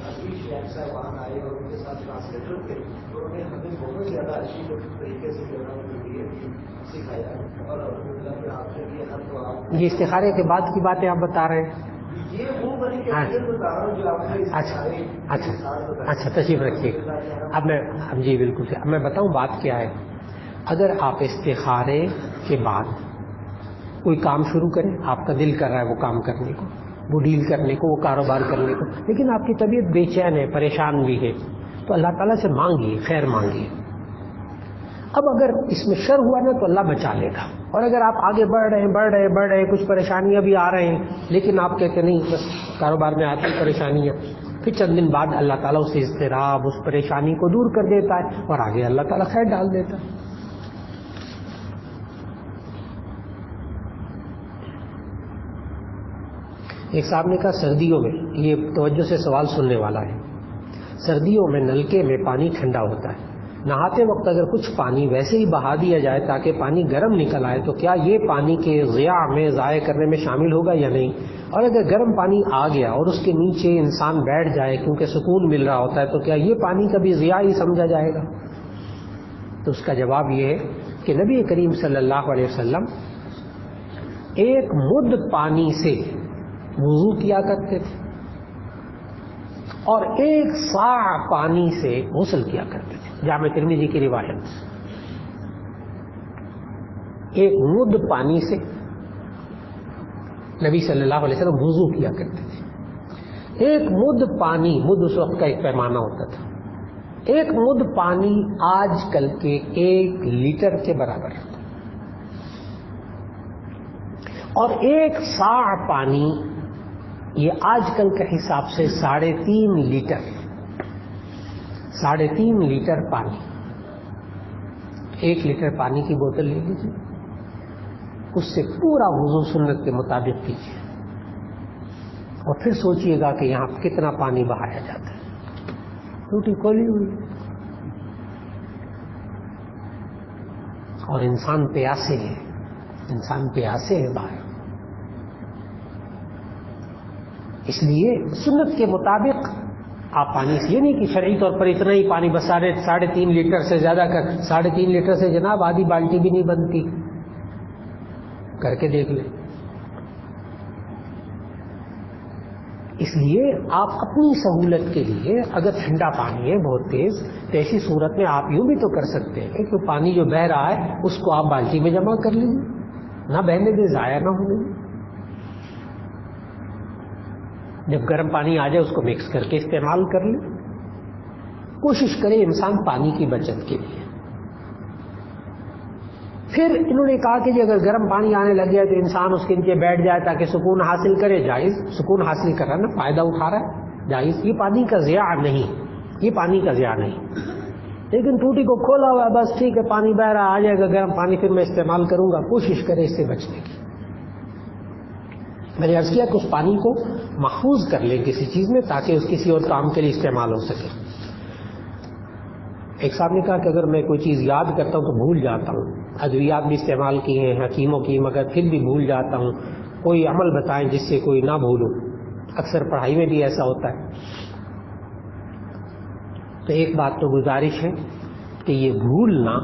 عزیز شیخ صاحبان آئے اور ان کے ساتھ ٹرانسلیٹر تھے, تو انہوں نے ہمیں بہت زیادہ اچھی طریقے سے جو ہے وہ سکھایا. اور الحمد للہ پھر آپ نے بھی ہر تو آپ یہ استخارے کے بعد کی باتیں آپ بتا رہے ہیں. اچھا تشریف رکھیے. اب جی بالکل, اب میں بتاؤں بات کیا ہے. اگر آپ استخارے کے بعد کوئی کام شروع کریں, آپ کا دل کر رہا ہے وہ کام کرنے کو, وہ ڈیل کرنے کو, وہ کاروبار کرنے کو, لیکن آپ کی طبیعت بے چین ہے, پریشان بھی ہے, تو اللہ تعالیٰ سے مانگیے, خیر مانگیے. اب اگر اس میں شر ہوا نا تو اللہ بچا لے گا. اور اگر آپ آگے بڑھ رہے ہیں, کچھ پریشانیاں بھی آ رہے ہیں, لیکن آپ کہتے نہیں بس کاروبار میں آتی پریشانیاں, پھر چند دن بعد اللہ تعالیٰ اس اضطراب, اس پریشانی کو دور کر دیتا ہے اور آگے اللہ تعالیٰ خیر ڈال دیتا ہے. ایک صاحب نے کہا سردیوں میں, یہ توجہ سے سوال سننے والا ہے, سردیوں میں نلکے میں پانی ٹھنڈا ہوتا ہے, نہاتے وقت اگر کچھ پانی ویسے ہی بہا دیا جائے تاکہ پانی گرم نکل آئے تو کیا یہ پانی کے ضائع کرنے میں شامل ہوگا یا نہیں؟ اور اگر گرم پانی آ گیا اور اس کے نیچے انسان بیٹھ جائے کیونکہ سکون مل رہا ہوتا ہے تو کیا یہ پانی کبھی ضیاء ہی سمجھا جائے گا؟ تو اس کا جواب یہ ہے کہ نبی کریم صلی اللہ علیہ وسلم ایک مد پانی سے وضو کیا کرتے تھے اور ایک صاع پانی سے غسل کیا کرتے تھے. جامع ترمذی کی روایت, ایک مد پانی سے نبی صلی اللہ علیہ وسلم وضو کیا کرتے تھے. ایک مد پانی, مد اس وقت کا ایک پیمانہ ہوتا تھا, ایک مد پانی آج کل کے 1 لیٹر کے برابر, اور ایک صاع پانی یہ آج کل کے حساب سے 3.5 لیٹر, 3.5 لیٹر پانی. 1 لیٹر پانی کی بوتل لے لیجیے, اس سے پورا وضو سنت کے مطابق کیجیے, اور پھر سوچئے گا کہ یہاں کتنا پانی بہایا جاتا ہے. ٹوٹی کھولی ہوئی, اور انسان پیاسے ہے باہر. اس لیے سنت کے مطابق آپ پانی سے, یہ نہیں کہ شرعی طور پر اتنا ہی پانی, بس 3.5 لیٹر سے زیادہ کر, 3.5 لیٹر سے جناب آدھی بالٹی بھی نہیں بنتی, کر کے دیکھ لیں. اس لیے آپ اپنی سہولت کے لیے اگر ٹھنڈا پانی ہے بہت تیز, تو ایسی صورت میں آپ یوں بھی تو کر سکتے ہیں کہ پانی جو بہہ رہا ہے اس کو آپ بالٹی میں جمع کر لیجیے, نہ بہنے دیں, ضائع نہ ہونے دیں. جب گرم پانی آ جائے اس کو مکس کر کے استعمال کر لیں. کوشش کرے انسان پانی کی بچت کے لیے. پھر انہوں نے کہا کہ جی اگر گرم پانی آنے لگ گیا تو انسان اس کے نیچے بیٹھ جائے تاکہ سکون حاصل کرے. جائز, سکون حاصل کر رہا ہے نا, فائدہ اٹھا رہا ہے, جائز. یہ پانی کا ضیاع نہیں, یہ پانی کا ضیاع نہیں. لیکن ٹوٹی کو کھولا ہوا ہے, بس ٹھیک ہے پانی بہ رہا, آ جائے گا گرم پانی پھر میں استعمال کروں گا. کوشش کرے اس سے بچنے کی. میں نے عرض کیا کہ اس پانی کو محفوظ کر لیں کسی چیز میں تاکہ اس کسی اور کام کے لیے استعمال ہو سکے. ایک صاحب نے کہا کہ اگر میں کوئی چیز یاد کرتا ہوں تو بھول جاتا ہوں. ادویات بھی استعمال کی ہیں حکیموں کی, مگر پھر بھی بھول جاتا ہوں. کوئی عمل بتائیں جس سے کوئی نہ بھولو. اکثر پڑھائی میں بھی ایسا ہوتا ہے. تو ایک بات تو گزارش ہے کہ یہ بھولنا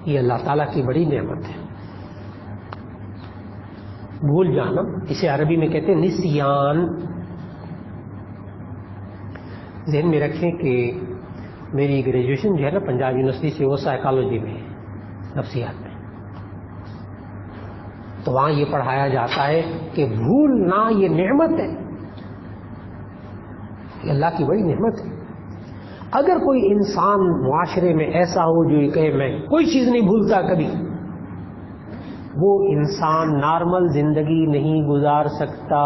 یہ اللہ تعالیٰ کی بڑی نعمت ہے. بھول جانا, اسے عربی میں کہتے ہیں نسیان. ذہن میں رکھیں کہ میری گریجویشن جو ہے نا پنجاب یونیورسٹی سے, وہ سائیکالوجی میں ہے, نفسیات میں. تو وہاں یہ پڑھایا جاتا ہے کہ بھولنا یہ نعمت ہے, یہ اللہ کی بڑی نعمت ہے. اگر کوئی انسان معاشرے میں ایسا ہو جو یہ کہے میں کوئی چیز نہیں بھولتا کبھی, وہ انسان نارمل زندگی نہیں گزار سکتا.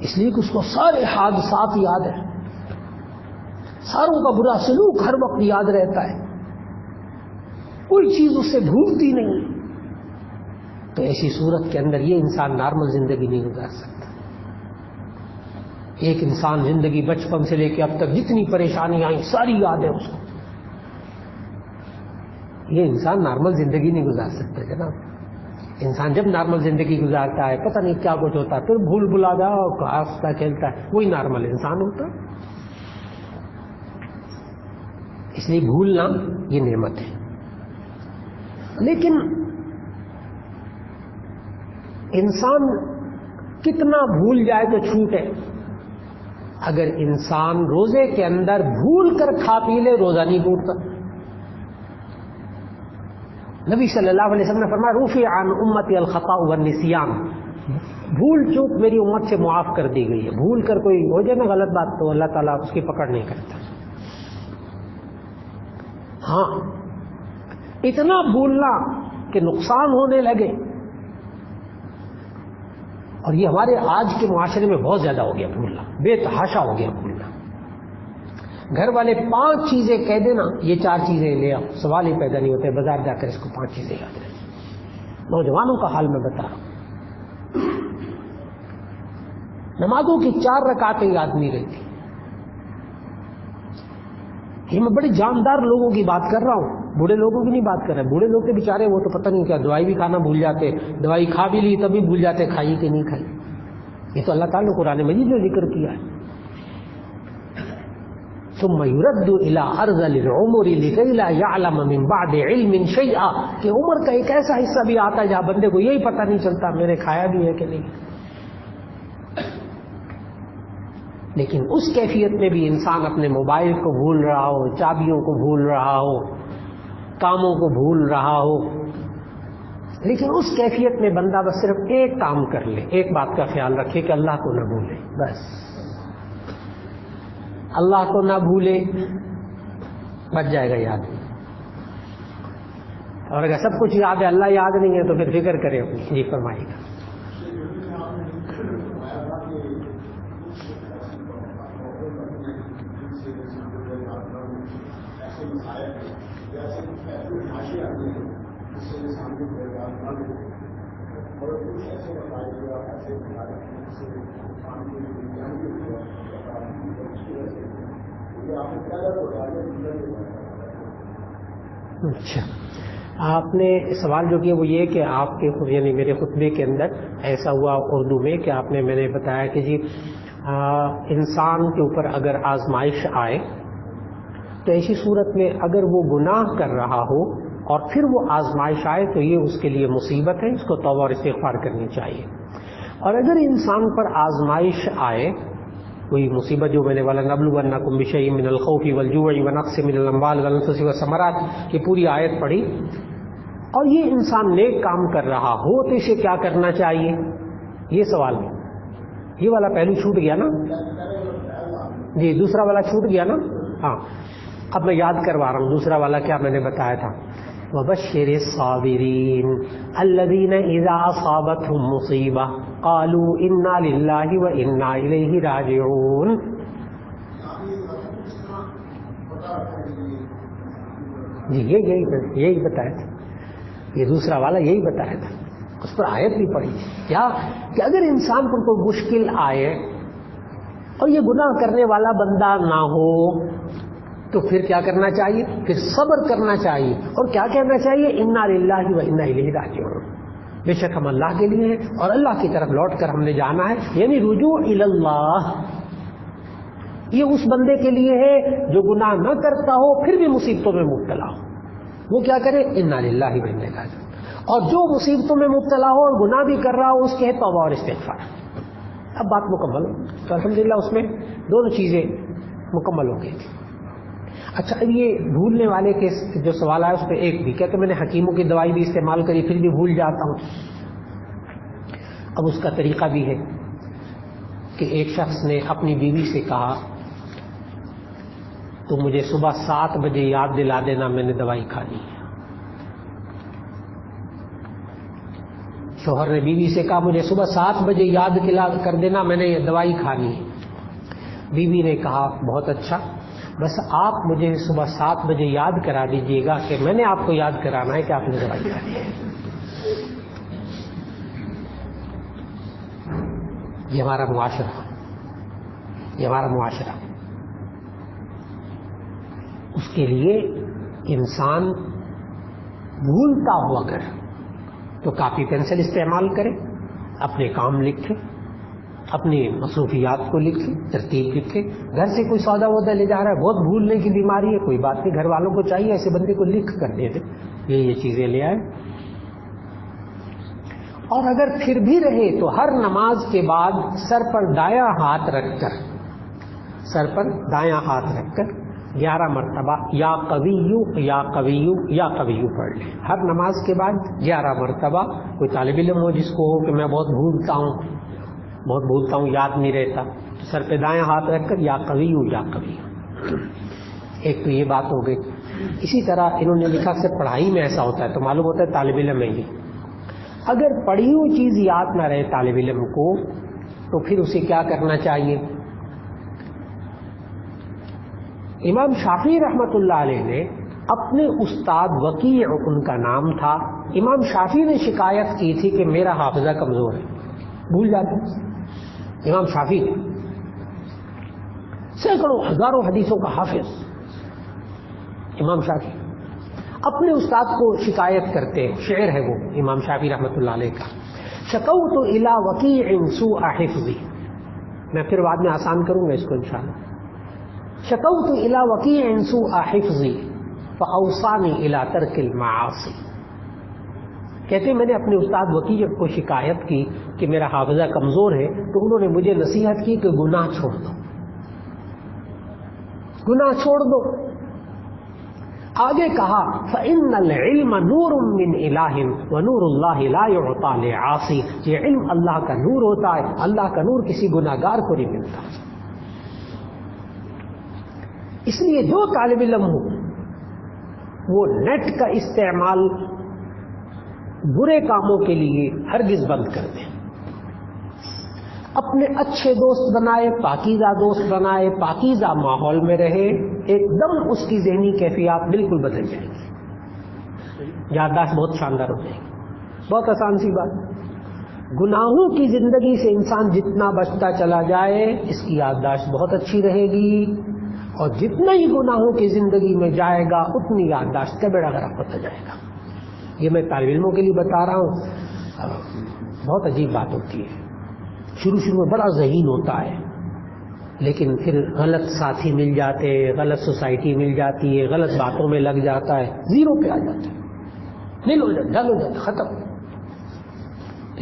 اس لیے کہ اس کو سارے حادثات یاد ہیں, ساروں کا برا سلوک ہر وقت یاد رہتا ہے, کوئی چیز اس سے بھولتی نہیں. تو ایسی صورت کے اندر یہ انسان نارمل زندگی نہیں گزار سکتا. ایک انسان زندگی بچپن سے لے کے اب تک جتنی پریشانیاں آئیں ساری یاد ہے اس کو, یہ انسان نارمل زندگی نہیں گزار سکتا جناب. انسان جب نارمل زندگی گزارتا ہے پتہ نہیں کیا کچھ ہوتا ہے, پھر بھول بھلا جا اور ہنستا کھیلتا ہے, وہی نارمل انسان ہوتا ہے. اس لیے بھولنا یہ نعمت ہے. لیکن انسان کتنا بھول جائے تو چھوٹ ہے. اگر انسان روزے کے اندر بھول کر کھا پی لے روزہ نہیں ٹوٹتا. نبی صلی اللہ علیہ وسلم نے فرمایا رفع عن امتی الخطا والنسیان, بھول چوک میری امت سے معاف کر دی گئی ہے. بھول کر کوئی ہو جائے نا غلط بات تو اللہ تعالیٰ اس کی پکڑ نہیں کرتا. ہاں اتنا بھولنا کہ نقصان ہونے لگے, اور یہ ہمارے آج کے معاشرے میں بہت زیادہ ہو گیا بھولنا, بے تحاشا ہو گیا بھولنا. گھر والے 5 چیزیں کہہ دینا, یہ 4 چیزیں لے آؤ, سوال ہی پیدا نہیں ہوتے بازار جا کر اس کو 5 چیزیں یاد رہیں. نوجوانوں کا حال میں بتا رہا ہوں, نمازوں کی 4 رکعتیں یاد نہیں رہتی. یہ میں بڑے جاندار لوگوں کی بات کر رہا ہوں, بوڑھے لوگوں کی نہیں بات کر رہا. بوڑھے لوگ کے بیچارے وہ تو پتہ نہیں کیا دوائی بھی کھانا بھول جاتے, دوائی کھا بھی لی تبھی بھول جاتے کھائی کہ نہیں کھائی. یہ تو اللہ تعالیٰ نے قرآن مجید میں ذکر کیا ہے. ثم يرد الى ارذل العمر لكي لا يعلم من بعد علم شيئا, کہ عمر کا ایک ایسا حصہ بھی آتا ہے جہاں بندے کو یہی پتہ نہیں چلتا میں نے کھایا بھی ہے کہ نہیں. لیکن اس کیفیت میں بھی انسان اپنے موبائل کو بھول رہا ہو, چابیوں کو بھول رہا ہو, کاموں کو بھول رہا ہو, لیکن اس کیفیت میں بندہ بس صرف ایک کام کر لے, ایک بات کا خیال رکھے کہ اللہ کو نہ بھولے. بس اللہ کو نہ بھولے, بچ جائے گا یاد. اور اگر سب کچھ یاد ہے اللہ یاد نہیں ہے تو پھر فکر کرے اپنی. جی فرمائیے گا. اچھا, آپ نے سوال جو کیا وہ یہ کہ آپ کے یعنی میرے خطبے کے اندر ایسا ہوا اردو میں کہ آپ نے میں نے بتایا کہ جی انسان کے اوپر اگر آزمائش آئے تو ایسی صورت میں اگر وہ گناہ کر رہا ہو اور پھر وہ آزمائش آئے تو یہ اس کے لیے مصیبت ہے, اس کو توبہ اور استغفار کرنی چاہیے. اور اگر انسان پر آزمائش آئے کوئی مصیبت جو میں نے والا نبلونکم بشیء من الخوف والجوع ونقص من الاموال والانفس والثمرات, یہ پوری آیت پڑھی, اور یہ انسان نیک کام کر رہا ہو تو اسے کیا کرنا چاہیے؟ یہ سوال ہے. یہ والا پہلو چھوٹ گیا نا جی، دوسرا والا چھوٹ گیا نا. ہاں اب میں یاد کروا رہا ہوں دوسرا والا کیا میں نے بتایا تھا. وَبَشِّرِ الصَّابِرِينَ الَّذِينَ إِذَا أَصَابَتْهُم مُّصِيبَةٌ قَالُوا إِنَّا لِلَّهِ وَإِنَّا إِلَيْهِ رَاجِعُونَ. جی یہی بتایا تھا، یہ دوسرا والا یہی بتایا تھا. اس پر آیت بھی پڑھی کیا کہ اگر انسان پر کوئی مشکل آئے اور یہ گناہ کرنے والا بندہ نہ ہو تو پھر کیا کرنا چاہیے؟ پھر صبر کرنا چاہیے. اور کیا کہنا چاہیے؟ انا للہ و انا الیہ راجعون. بے شک ہم اللہ کے لیے ہیں اور اللہ کی طرف لوٹ کر ہم نے جانا ہے. یعنی رجوع الی اللہ یہ اس بندے کے لیے ہے جو گناہ نہ کرتا ہو پھر بھی مصیبتوں میں مبتلا ہو. وہ کیا کرے؟ انا للہ و انا الیہ راجعون. اور جو مصیبتوں میں مبتلا ہو اور گناہ بھی کر رہا ہو اس کے توبہ اور استغفار. اب بات مکمل ہو تو الحمدللہ اس میں دونوں چیزیں مکمل ہو گئی. اچھا اب یہ بھولنے والے کے جو سوال آیا اس پہ ایک بھی کہتے میں نے حکیموں کی دوائی بھی استعمال کری پھر بھی بھول جاتا ہوں. اب اس کا طریقہ بھی ہے کہ ایک شخص نے اپنی بیوی سے کہا تو مجھے صبح 7 بجے یاد دلا دینا میں نے دوائی کھانی ہے. شوہر نے بیوی سے کہا مجھے صبح 7 بجے یاد کر دینا میں نے یہ دوائی کھانی ہے. بیوی نے کہا بہت اچھا، بس آپ مجھے صبح 7 بجے یاد کرا دیجیے گا کہ میں نے آپ کو یاد کرانا ہے کہ آپ نے دوائی کھانی ہے. یہ ہمارا معاشرہ اس کے لیے انسان بھولتا ہو اگر تو کاپی پینسل استعمال کرے، اپنے کام لکھے، اپنی مصروفیات کو لکھے، ترتیب لکھے. گھر سے کوئی سودا وودا لے جا رہا ہے، بہت بھولنے کی بیماری ہے، کوئی بات نہیں، گھر والوں کو چاہیے ایسے بندے کو لکھ کر دے دے یہ چیزیں لے آئے. اور اگر پھر بھی رہے تو ہر نماز کے بعد سر پر دایاں ہاتھ رکھ کر 11 مرتبہ یا قویو یا قویو یا قویو پڑھ لے. ہر نماز کے بعد 11 مرتبہ. کوئی طالب علم ہو جس کو ہو کہ میں بہت بھولتا ہوں یاد نہیں رہتا، سر پہ دایاں ہاتھ رکھ کر یا قویو یا قویو. ایک تو یہ بات ہو گئی. اسی طرح انہوں نے لکھا کہ پڑھائی میں ایسا ہوتا ہے تو معلوم ہوتا ہے طالب علم میں ہی اگر پڑھی ہوئی چیز یاد نہ رہے طالب علم کو تو پھر اسے کیا کرنا چاہیے؟ امام شافعی رحمۃ اللہ علیہ نے اپنے استاد وکیع ان کا نام تھا، امام شافعی نے شکایت کی تھی کہ میرا حافظہ کمزور ہے، بھول جاتے. امام شافعی سینکڑوں ہزاروں حدیثوں کا حافظ امام شافعی اپنے استاد کو شکایت کرتے ہیں. شعر ہے وہ امام شافعی رحمۃ اللہ علیہ کا. شکوت الی وکیع سوء حفظی. میں پھر بعد میں آسان کروں گا اس کو انشاءاللہ. شکوت الی وکیع سوء حفظی فاوصانی الی ترک المعاصی. کہتے میں نے اپنے استاد وکیع کو شکایت کی کہ میرا حافظہ کمزور ہے تو انہوں نے مجھے نصیحت کی کہ گناہ چھوڑ دو، گناہ چھوڑ دو. آگے کہا فَإِنَّ الْعِلْمَ نُورٌ مِّنْ إِلَٰهٍ وَنُورُ اللَّهِ لَا يُعْطَىٰ لِعَاصٍ. یہ علم اللہ کا نور ہوتا ہے، اللہ کا نور کسی گناہگار کو نہیں ملتا. اس لیے جو طالب علم ہو وہ نیٹ کا استعمال برے کاموں کے لیے ہرگز بند کر دیں. اپنے اچھے دوست بنائے، پاکیزہ دوست بنائے، پاکیزہ ماحول میں رہے، ایک دم اس کی ذہنی کیفیات بالکل بدل جائے گی، یادداشت بہت شاندار ہو جائے گی. بہت آسان سی بات. گناہوں کی زندگی سے انسان جتنا بچتا چلا جائے اس کی یادداشت بہت اچھی رہے گی، اور جتنا ہی گناہوں کی زندگی میں جائے گا اتنی یادداشت کا بیڑا غرق ہوتا جائے گا. یہ میں طالب علموں کے لیے بتا رہا ہوں. بہت عجیب بات ہوتی ہے، شروع میں بڑا ذہین ہوتا ہے لیکن پھر غلط ساتھی مل جاتے، غلط سوسائٹی مل جاتی ہے، غلط باتوں میں لگ جاتا ہے، زیرو پہ آ جاتا ہے، ڈل ہو جاتا، ختم.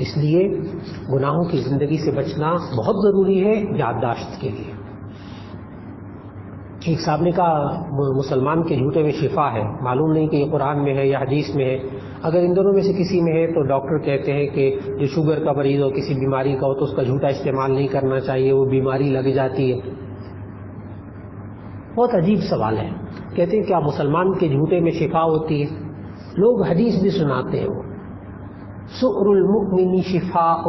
اس لیے گناہوں کی زندگی سے بچنا بہت ضروری ہے یادداشت کے لیے. ایک صاحب نے کہا مسلمان کے جھوٹے میں شفا ہے. معلوم نہیں کہ یہ قرآن میں ہے یا حدیث میں ہے. اگر ان دونوں میں سے کسی میں ہے تو ڈاکٹر کہتے ہیں کہ جو شوگر کا مریض ہو، کسی بیماری کا ہو، تو اس کا جھوٹا استعمال نہیں کرنا چاہیے، وہ بیماری لگ جاتی ہے. بہت عجیب سوال ہے. کہتے ہیں کیا مسلمان کے جھوٹے میں شفا ہوتی ہے؟ لوگ حدیث بھی سناتے ہیں، وہ سؤر المؤمن شفاء،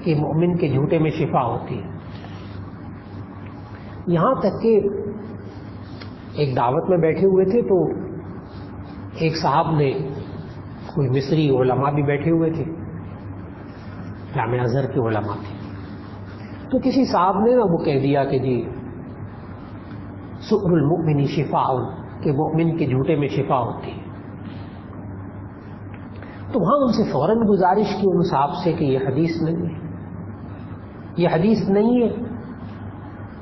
کہ مومن کے جھوٹے میں شفا ہوتی ہے. یہاں تک کہ ایک دعوت میں بیٹھے ہوئے تھے تو ایک صاحب نے، کوئی مصری علماء بھی بیٹھے ہوئے تھے، جامعہ ازہر کے علماء تھے، تو کسی صاحب نے وہ کہہ دیا کہ جی سؤر المؤمن شفاء، کہ مومن کے جھوٹے میں شفا ہوتی ہے. تو وہاں ان سے فوراً گزارش کی ان صاحب سے کہ یہ حدیث نہیں ہے، یہ حدیث نہیں ہے،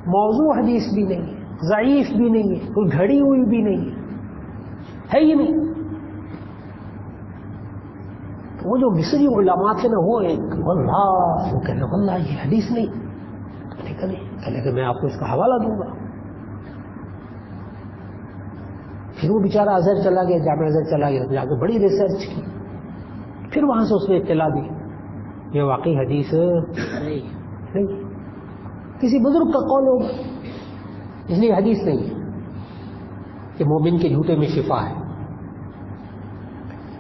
موضوع حدیث بھی نہیں ہے، ضعیف بھی نہیں ہے، کوئی گھڑی ہوئی بھی نہیں ہے ہی نہیں. وہ جو مصری علماء تھے نا، وہ ایک واللہ، وہ کہنے واللہ یہ حدیث نہیں. کہنے کہ میں آپ کو اس کا حوالہ دوں گا. پھر وہ بیچارہ ازہر چلا گیا، جامعہ ازہر چلا گیا، جا کے بڑی ریسرچ کی، پھر وہاں سے اس نے اطلاع دی یہ واقعی حدیث نہیں، کسی بزرگ کا قول ہوگا، اس لیے حدیث نہیں ہے کہ مومن کے جھوٹے میں شفا ہے.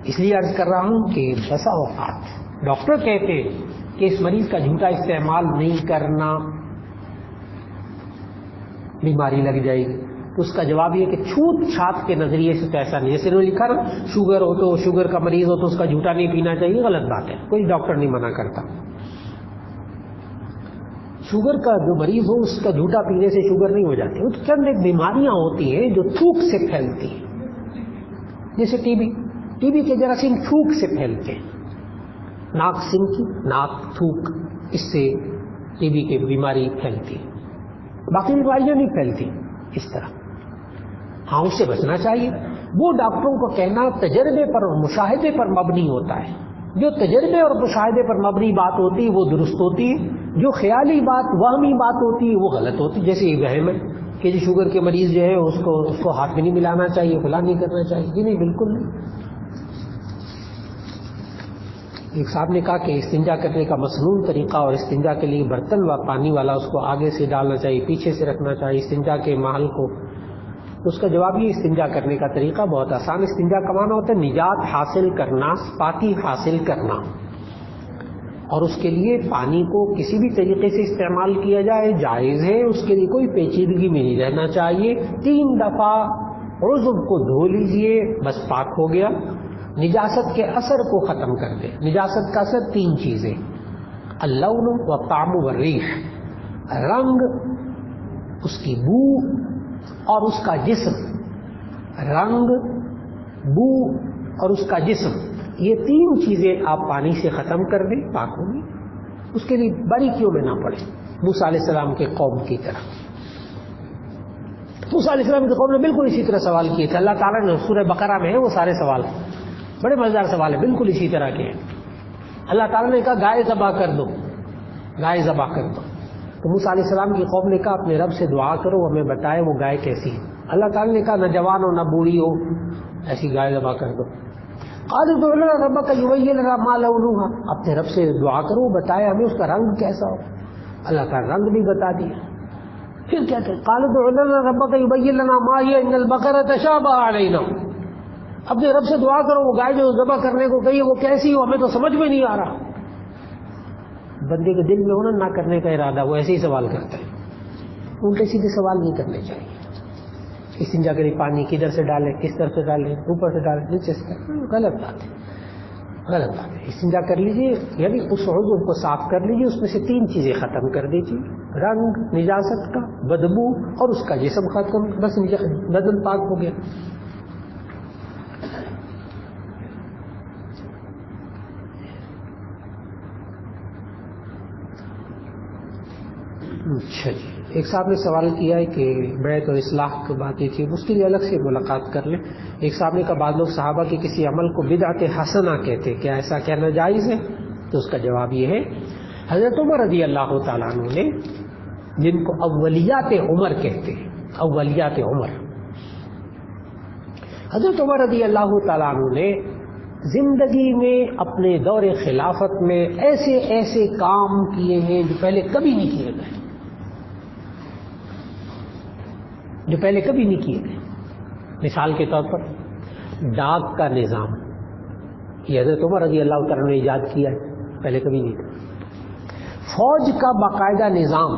اس لیے عرض کر رہا ہوں کہ بسا اوقات ڈاکٹر کہتے کہ اس مریض کا جھوٹا استعمال نہیں کرنا، بیماری لگ جائے گی، تو اس کا جواب یہ کہ چھوت چھات کے نظریے سے تو ایسا نہیں. جیسے انہوں نے لکھا نا شوگر ہو تو، شوگر کا مریض ہو تو اس کا جھوٹا نہیں پینا چاہیے، غلط بات ہے، کوئی ڈاکٹر نہیں منع کرتا. شوگر کا جو مریض ہو اس کا جھوٹا پینے سے شوگر نہیں ہو جاتی. وہ چند ایک بیماریاں ہوتی ہیں جو تھوک سے پھیلتی ہیں، جیسے ٹی بی کے جراثیم تھوک سے پھیلتے ہیں، ناک سنکی، ناک تھوک، اس سے ٹی بی کی بیماری پھیلتی ہے. باقی بیماریاں نہیں پھیلتی اس طرح. ہاں اس سے بچنا چاہیے. وہ ڈاکٹروں کو کہنا تجربے پر اور مشاہدے پر مبنی ہوتا ہے. جو تجربے اور مشاہدے پر مبنی بات ہوتی ہے وہ درست ہوتی ہے، جو خیالی بات، وہمی بات ہوتی ہے وہ غلط ہوتی ہے. جیسے یہ وہم ہے کہ جو شوگر کے مریض جو ہے اس کو ہاتھ میں نہیں ملانا چاہیے، فلاں نہیں کرنا چاہیے. جی نہیں، بالکل نہیں. ایک صاحب نے کہا کہ استنجا کرنے کا مصنون طریقہ، اور استنجا کے لیے برتن و پانی والا اس کو آگے سے ڈالنا چاہیے، پیچھے سے رکھنا چاہیے استنجا کے محل کو. اس کا جواب یہ استنجا کرنے کا طریقہ بہت آسان. استنجا کا معنی ہوتا ہے نجات حاصل کرنا، پاکی حاصل کرنا، اور اس کے لیے پانی کو کسی بھی طریقے سے استعمال کیا جائے جائز ہے. اس کے لیے کوئی پیچیدگی میں نہیں رہنا چاہیے. 3 دفعہ عضو کو دھو لیجئے، بس پاک ہو گیا. نجاست کے اثر کو ختم کر دے. نجاست کا اثر 3 چیزیں: اللون والطعم والریح، رنگ، اس کی بو اور اس کا جسم. رنگ، بو اور اس کا جسم، یہ 3 چیزیں آپ پانی سے ختم کر دیں، پاک ہوگی. اس کے لیے باریکیوں میں نہ پڑے، موسیٰ علیہ السلام کے قوم کی طرح. موسیٰ علیہ السلام کی قوم نے بالکل اسی طرح سوال کیے تھے. اللہ تعالیٰ نے سورہ بقرہ میں ہے وہ سارے سوال، بڑے مزیدار سوال ہیں، بالکل اسی طرح کے ہیں. اللہ تعالیٰ نے کہا گائے ذبح کر دو، گائے ذبح کر دو. تو موسیٰ علیہ السلام کی قوم نے کہا اپنے رب سے دعا کرو، ہمیں بتائے وہ گائے کیسی ہے. اللہ تعالیٰ نے کہا نہ جوان ہو نہ بوڑھی ہو، ایسی گائے ذبح کر دو. قالوا ادع لنا ربك يبين لنا ما لونها، اپنے رب سے دعا کرو بتائے ہمیں اس کا رنگ کیسا ہو. اللہ کا رنگ بھی بتا دیا. پھر کیا کہ قالوا ادع لنا ربك يبين لنا ما هي ان البقرة تشابه علينا، اپنے رب سے دعا کرو وہ گائے جو ذبح کرنے کو کہی وہ کیسی ہو، ہمیں تو سمجھ میں نہیں آ رہا. بندے کے دل میں ہونا نہ کرنے کا ارادہ، وہ ایسے ہی سوال کرتا ہے. الٹے سیدھے سوال نہیں کرنے چاہیے. استنجا کے لیے پانی کدھر سے ڈالیں، کس طرح سے ڈالیں، اوپر سے ڈالیں، نیچے سے ڈالیں، غلط بات ہے، غلط بات ہے. استنجا کر لیجیے، یعنی اس عضو کو صاف کر لیجیے، اس میں سے 3 چیزیں ختم کر دیجیے: رنگ، نجاست کا، بدبو اور اس کا جسم ختم، بس بدن پاک ہو گیا. اچھا جی، ایک صاحب نے سوال کیا ہے کہ بیعت اور اصلاح کی باتیں تھی، اس کے لیے الگ سے ملاقات کر لیں. ایک صاحب نے کہا بعض لوگ صحابہ کے کسی عمل کو بدعت حسنہ کہتے، کیا ایسا کہنا جائز ہے؟ تو اس کا جواب یہ ہے حضرت عمر رضی اللہ تعالیٰ عنہ نے، جن کو اولیات عمر کہتے ہیں، اولیات عمر، حضرت عمر رضی اللہ تعالیٰ عنہ نے زندگی میں اپنے دور خلافت میں ایسے ایسے کام کیے ہیں جو پہلے کبھی نہیں کیے گئے، جو پہلے کبھی نہیں کیے گئے. مثال کے طور پر ڈاک کا نظام یہ حضرت عمر رضی اللہ تعالیٰ نے ایجاد کیا ہے، پہلے کبھی نہیں تھا. فوج کا باقاعدہ نظام،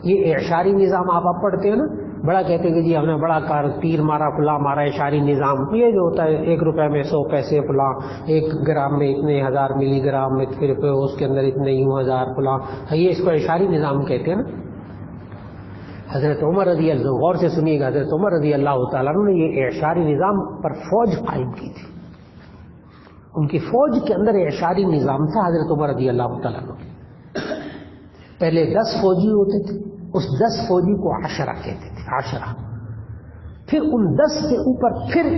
یہ اعشاری نظام آپ پڑھتے ہیں نا، بڑا کہتے ہیں کہ جی ہم نے بڑا تیر مارا فلاں مارا، اعشاری نظام یہ جو ہوتا ہے 1 روپے میں 100 پیسے فلاں، 1 گرام میں اتنے 1000 ملی گرام میں پھر اس کے اندر اتنے یوں 1000 فلاں، یہ اس کو اعشاری نظام کہتے ہیں نا. حضرت عمر رضی اللہ، غور سے سنیے گا، حضرت عمر رضی اللہ تعالیٰ نے یہ اعشاری نظام پر فوج قائم کی تھی. ان کی فوج کے اندر اعشاری نظام تھا. حضرت عمر رضی اللہ تعالیٰ نے پہلے 10 فوجی ہوتے تھے، اس 10 فوجی کو 10 کہتے تھے، 10. پھر ان 10 کے اوپر پھر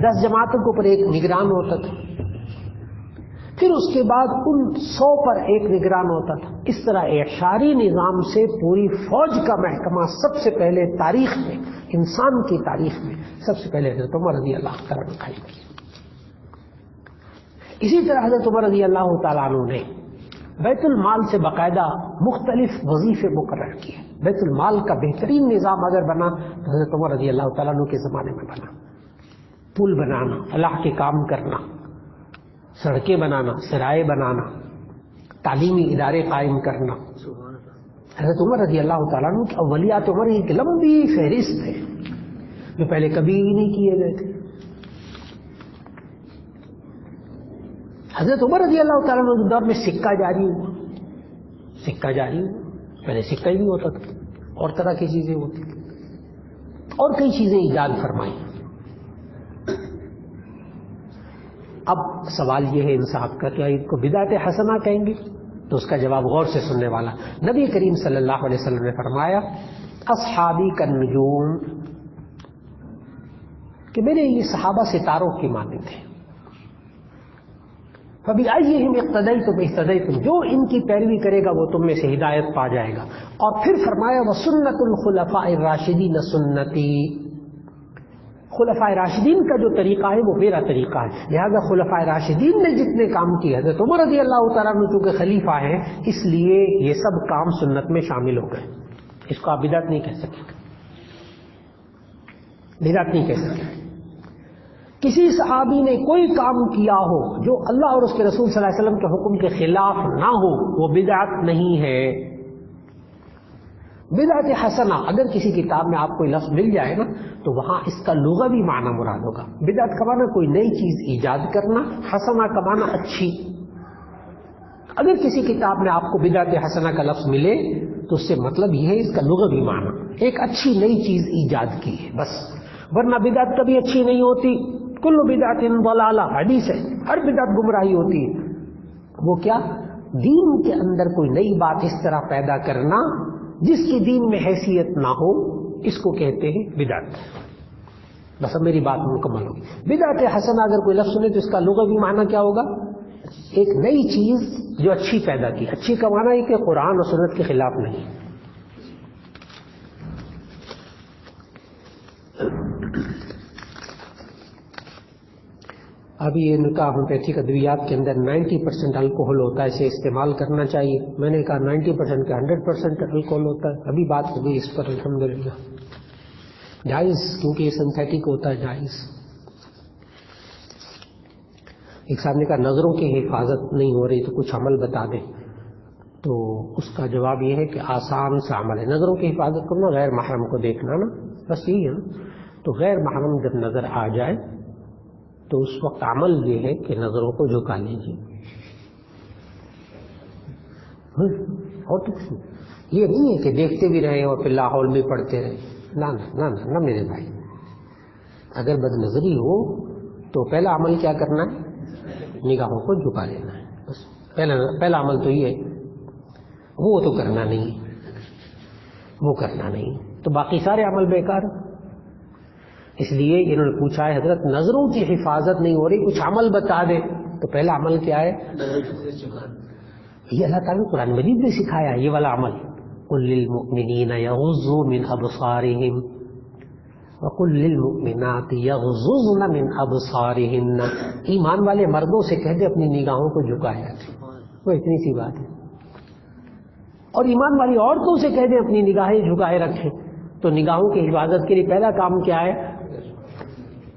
10 جماعتوں کے اوپر ایک نگران ہوتا تھا، پھر اس کے بعد ان 100 پر ایک نگران ہوتا تھا. اس طرح اعشاری نظام سے پوری فوج کا محکمہ سب سے پہلے تاریخ میں، انسان کی تاریخ میں سب سے پہلے حضرت عمر رضی اللہ تعالیٰ نے قائم کیا. اسی طرح حضرت عمر رضی اللہ تعالیٰ عنہ نے بیت المال سے باقاعدہ مختلف وظیفے مقرر کیے. بیت المال کا بہترین نظام اگر بنا تو حضرت عمر رضی اللہ تعالیٰ عنہ کے زمانے میں بنا. پل بنانا، فلاح کے کام کرنا، سڑکیں بنانا، سرائے بنانا، تعلیمی ادارے قائم کرنا. حضرت عمر رضی اللہ تعالیٰ عنہ کی اولیات عمر ایک لمبی فہرست ہے جو پہلے کبھی نہیں کیے گئے تھے. حضرت عمر رضی اللہ تعالیٰ عنہ کے دور میں سکہ جاری ہوا، سکہ جاری ہوا، پہلے سکہ ہی نہیں ہوتا تھا، اور طرح کی چیزیں ہوتی تھیں، اور کئی چیزیں ایجاد فرمائی. اب سوال یہ ہے انصاف کا، کیا ان کو بدعت حسنہ کہیں گے؟ تو اس کا جواب غور سے سننے والا. نبی کریم صلی اللہ علیہ وسلم نے فرمایا اصحابی کالنجوم، کہ میرے یہ صحابہ ستاروں کی مانند ہیں. فبأیہم اقتدیتم اہتدیتم، جو ان کی پیروی کرے گا وہ تم میں سے ہدایت پا جائے گا. اور پھر فرمایا وسنت الخلفاء الراشدین سنتی، خلفاء راشدین کا جو طریقہ ہے وہ میرا طریقہ ہے. لہذا خلفاء راشدین نے جتنے کام کیے، حضرت عمر رضی اللہ تعالیٰ عنہ چونکہ خلیفہ ہیں اس لیے یہ سب کام سنت میں شامل ہو گئے. اس کو آپ بدعت نہیں کہہ سکیں، بدعت نہیں کہہ سکیں. کسی صحابی نے کوئی کام کیا ہو جو اللہ اور اس کے رسول صلی اللہ علیہ وسلم کے حکم کے خلاف نہ ہو وہ بدعت نہیں ہے. بدعت حسنہ اگر کسی کتاب میں آپ کوئی لفظ مل جائے نا تو وہاں اس کا لغوی معنی مراد ہوگا. بدعت کا معنی کوئی نئی چیز ایجاد کرنا، حسنہ کا معنی اچھی. اگر کسی کتاب میں آپ کو بدعت حسنہ کا لفظ ملے تو اس سے مطلب یہ ہے اس کا لغوی معنی ایک اچھی نئی چیز ایجاد کی ہے بس، ورنہ بدعت کبھی اچھی نہیں ہوتی. کل بدعت ضلالہ حدیث ہے، ہر بدعت گمراہی ہوتی ہے. وہ کیا؟ دین کے اندر کوئی نئی بات اس طرح پیدا کرنا جس کی دین میں حیثیت نہ ہو، اس کو کہتے ہیں بدعت. بس اب میری بات مکمل ہوگی. بدعت حسنہ اگر کوئی لفظ سنے تو اس کا لغوی معنی کیا ہوگا؟ ایک نئی چیز جو اچھی پیدا کی. اچھی کا معنی ہے کہ قرآن اور سنت کے خلاف نہیں. ابھی یہ نکاح ہومیوپیتھک ادویات کے اندر 90% الکوہل ہوتا ہے، اسے استعمال کرنا چاہیے. میں نے کہا 90% کا 100% الکوہل ہوتا ہے. ابھی بات ہو گئی اس پر، الحمدللہ جائز، کیونکہ یہ سنتھیٹک ہوتا ہے جائز. ایک صاحب نے کہا نظروں کی حفاظت نہیں ہو رہی تو کچھ عمل بتا دیں. تو اس کا جواب یہ ہے کہ آسان سا عمل ہے. نظروں کی حفاظت کرنا، غیر محرم کو دیکھنا نا، بس یہی ہے نا. تو غیر محرم جب نظر آ جائے تو اس وقت عمل یہ ہے کہ نظروں کو جھکا لیجیے. اور تو یہ نہیں ہے کہ دیکھتے بھی رہے اور پھر لاہور بھی پڑھتے رہے. نہ میرے بھائی، اگر بد نظری ہو تو پہلا عمل کیا کرنا ہے؟ نگاہوں کو جھکا لینا ہے. بس پہلا عمل تو یہ ہے. وہ تو کرنا نہیں، وہ کرنا نہیں، تو باقی سارے عمل بیکار. اس لیے انہوں نے پوچھا ہے حضرت نظروں کی حفاظت نہیں ہو رہی، کچھ عمل بتا دے. تو پہلا عمل کیا ہے؟ یہ اللہ تعالیٰ نے قرآن مجید میں سکھایا یہ والا عمل. قل للمؤمنین یغضوا من ابصارهم وَقُلْ لِلْمُؤْمِنَاتِ يَغْضُضْنَ مِنْ أَبْصَارِهِنَّ، ایمان والے مردوں سے کہہ دے اپنی نگاہوں کو جھکائے رکھیں، وہ اتنی سی بات ہے. اور ایمان والی عورتوں سے کہہ دیں اپنی نگاہیں جھکائے رکھیں، تو نگاہوں کی حفاظت کے لیے پہلا کام کیا ہے؟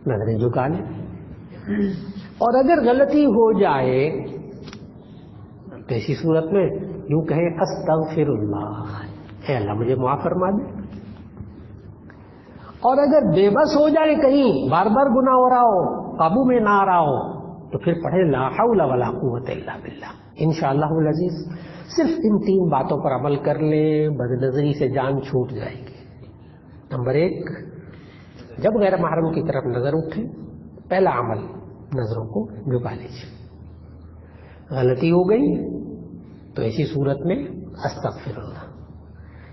نظریں جھکا لیں. اور اگر غلطی ہو جائے تو ایسی صورت میں یوں کہیں استغفر اللہ، اے اللہ مجھے معاف فرما دے. اور اگر بے بس ہو جائے، کہیں بار بار گناہ ہو رہا ہو، قابو میں نہ آ رہا ہو، تو پھر پڑھے لا حول ولا قوت الا باللہ. انشاءاللہ العزیز صرف ان 3 باتوں پر عمل کر لیں، بد نظری سے جان چھوٹ جائے گی. نمبر 1، جب غیر محرم کی طرف نظر اٹھے پہلا عمل نظروں کو جھکا لیجیے. غلطی ہو گئی تو ایسی صورت میں استغفر اللہ.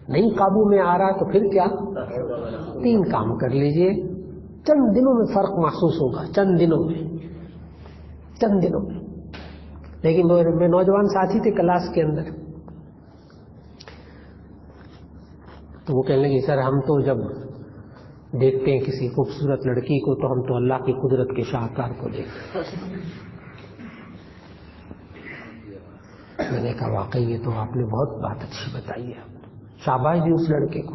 نہیں قابو میں آ رہا تو پھر کیا؟ 3 کام کر لیجئے. چند دنوں میں فرق محسوس ہوگا، چند دنوں میں. لیکن میں نوجوان ساتھی تھے کلاس کے اندر، تو وہ کہنے لگے سر ہم تو جب دیکھتے ہیں کسی خوبصورت لڑکی کو تو ہم تو اللہ کی قدرت کے شاہکار کو دیکھتے ہیں. میں نے کہا واقعی یہ تو آپ نے بہت بات اچھی بتائی ہے، شاباش دی اس لڑکے کو،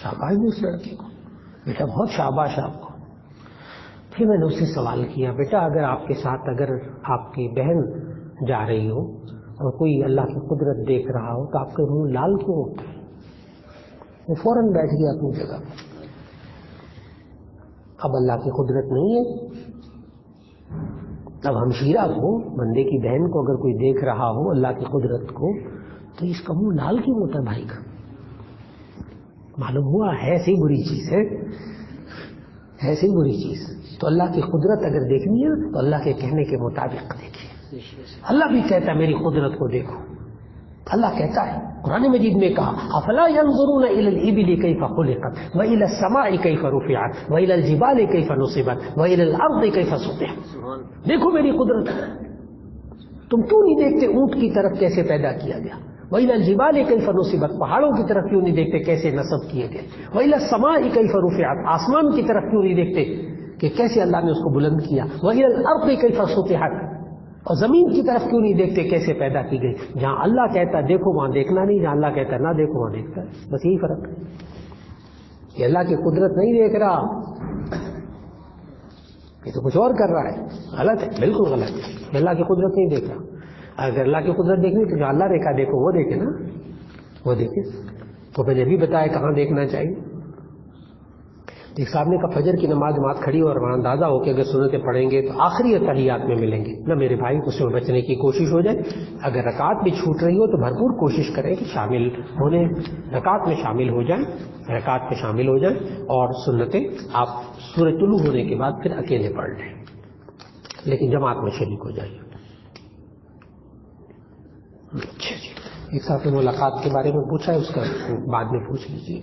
شاباش دی اس لڑکے کو، بیٹا بہت شاباش آپ کو. پھر میں نے اس سے سوال کیا بیٹا اگر آپ کے ساتھ اگر آپ کی بہن جا رہی ہو اور کوئی اللہ کی قدرت دیکھ رہا ہو تو آپ کا منہ لال کیوں ہوتا ہے؟ وہ فوراً بیٹھ گیا اپنی جگہ. اب اللہ کی قدرت نہیں ہے. اب ہمشیرہ کو، بندے کی بہن کو اگر کوئی دیکھ رہا ہو اللہ کی قدرت کو تو اس کا منہ لال کیوں ہوتا ہے بھائی کا؟ معلوم ہوا ہے ایسی بری چیز ہے، ایسی بری چیز. تو اللہ کی قدرت اگر دیکھنی ہے تو اللہ کے کہنے کے مطابق دیکھیے. اللہ بھی کہتا ہے میری قدرت کو دیکھو. اللہ کہتا ہے قرآن مجید میں کہا افلا ينظرون الى الابل كيف خلقت والى السماء كيف رفعت والى الجبال كيف نصبت والى الارض كيف سطحت. دیکھو میری قدرت. تم کیوں نہیں دیکھتے اونٹ کی طرف کیسے پیدا کیا گیا؟ وَإِلَى الْجِبَالِ كَيْفَ نُصِبَتْ، پہاڑوں کی طرف کیوں نہیں دیکھتے کیسے نصب کیے گئے؟ وَإِلَى السَّمَاءِ كَيْفَ رُفِعَتْ، آسمان کی طرف کیوں نہیں دیکھتے کہ کیسے اللہ نے اس کو بلند کیا؟ وَإِلَى الْأَرْضِ كَيْفَ سُطِحَتْ، اور زمین کی طرف کیوں نہیں دیکھتے کیسے پیدا کی گئی؟ جہاں اللہ کہتا ہے دیکھو وہاں دیکھنا نہیں، جہاں اللہ کہتا ہے نہ دیکھو وہاں دیکھتا ہے. بس یہی فرق ہے کہ اللہ کی قدرت نہیں دیکھ رہا، یہ تو کچھ اور کر رہا ہے. غلط ہے، بالکل غلط ہے. اللہ کی قدرت نہیں دیکھ رہا. اگر اللہ کی قدرت دیکھنی تو جو اللہ دیکھا دیکھو وہ دیکھے نا، وہ دیکھے. تو میں نے بھی بتایا کہاں دیکھنا چاہیے. ایک صاحب نے کہا فجر کی نماز جماعت کھڑی اور وہاں اندازہ ہو کہ اگر سنتیں پڑھیں گے تو آخری تحیات میں ملیں گے. نہ میرے بھائی اس میں بچنے کی کوشش ہو جائے. اگر رکعت بھی چھوٹ رہی ہو تو بھرپور کوشش کریں کہ شامل ہونے، رکعت میں شامل ہو جائیں، رکعت میں شامل ہو جائیں اور سنتیں آپ سورج طلوع ہونے کے بعد پھر اکیلے پڑھ لیں، لیکن جماعت میں شریک ہو جائیے. اچھا جی، ایک صاحب نے ملاقات کے بارے میں پوچھا ہے، اس کا بعد میں پوچھ لیجیے.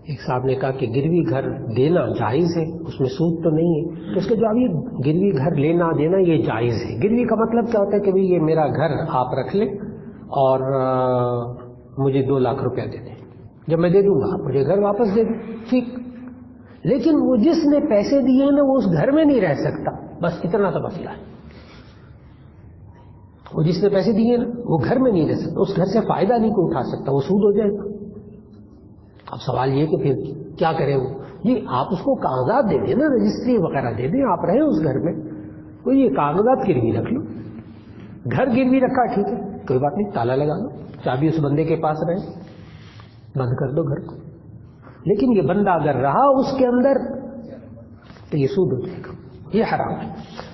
ایک صاحب نے کہا کہ گروی گھر دینا جائز ہے، اس میں سود تو نہیں ہے. تو اس کا جواب یہ گروی گھر لینا دینا یہ جائز ہے. گروی کا مطلب کیا ہوتا ہے کہ یہ میرا گھر آپ رکھ لیں اور مجھے 2 لاکھ روپیہ دے دیں، جب میں دے دوں گا آپ مجھے گھر واپس دے دیں، ٹھیک. لیکن وہ جس نے پیسے دیے نا وہ اس گھر میں نہیں رہ سکتا، بس اتنا سا مسئلہ ہے. وہ جس نے پیسے دیے نا وہ گھر میں نہیں رہ سکتا، اس گھر سے فائدہ نہیں کوئی اٹھا سکتا، وہ سود ہو جائے گا. اب سوال یہ کہ پھر کیا کرے وہ؟ یہ آپ اس کو کاغذات دے دیں نا، رجسٹری وغیرہ دے دیں، آپ رہیں اس گھر میں، کوئی یہ کاغذات گروی رکھ لو. گھر گروی رکھا ٹھیک ہے، کوئی بات نہیں، تالا لگا لو، چابی اس بندے کے پاس رہے، بند کر دو گھر کو. لیکن یہ بندہ اگر رہا اس کے اندر تو یہ سود ہو جائے گا، یہ حرام ہے.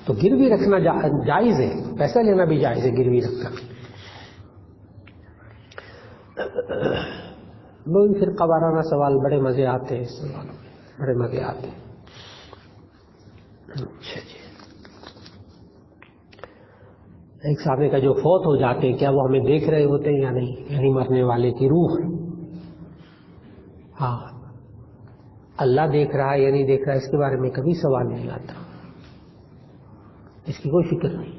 تو گروی رکھنا جائز ہے، پیسہ لینا بھی جائز ہے گروی رکھ کر. پھر قوارانہ سوال بڑے مزے آتے ہیں، اس سوالوں میں بڑے مزے آتے ہیں. اچھا جی، ایک صاحب کا جو فوت ہو جاتے ہیں کیا وہ ہمیں دیکھ رہے ہوتے ہیں یا نہیں؟ یعنی مرنے والے کی روح، ہاں اللہ دیکھ رہا ہے یا نہیں دیکھ رہا ہے اس کے بارے میں کبھی سوال نہیں آتا، اس کی کوئی فکر نہیں.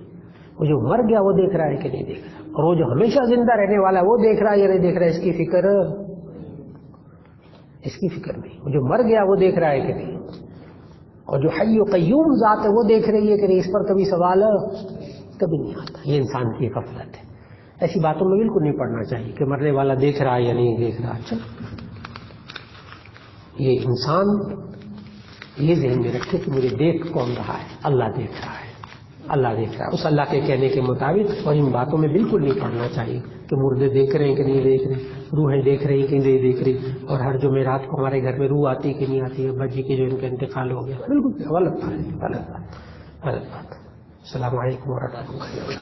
وہ جو مر گیا وہ دیکھ رہا ہے کہ نہیں دیکھ رہا، اور وہ جو ہمیشہ زندہ رہنے والا ہے وہ دیکھ رہا ہے یا نہیں دیکھ رہا ہے اس کی فکر اس کی فکر نہیں. جو مر گیا وہ دیکھ رہا ہے کہ نہیں, اور جو حی و قیوم ذات ہے وہ دیکھ رہی ہے کہ نہیں, اس پر کبھی سوال کبھی نہیں آتا. یہ انسان کی غفلت ہے. ایسی باتوں میں بالکل نہیں پڑنا چاہیے کہ مرنے والا دیکھ رہا ہے یا نہیں دیکھ رہا. اچھا, یہ انسان یہ ذہن میں رکھے کہ مجھے دیکھ کون رہا ہے, اللہ دیکھ رہا ہے, اللہ دیکھ رہا ہے, اس اللہ کے کہنے کے مطابق. اور ان باتوں میں بالکل نہیں پڑنا چاہیے کہ مردے دیکھ رہے ہیں کہ نہیں دیکھ رہے, روحیں دیکھ رہی کہ نہیں دیکھ رہی, اور ہر جمعرات کو ہمارے گھر میں روح آتی کہ نہیں آتی ہے, ابا جی کے جو ان کا انتقال ہو گیا. بالکل غلط بات, غلط بات, غلط بات. السلام علیکم ورحمۃ اللہ.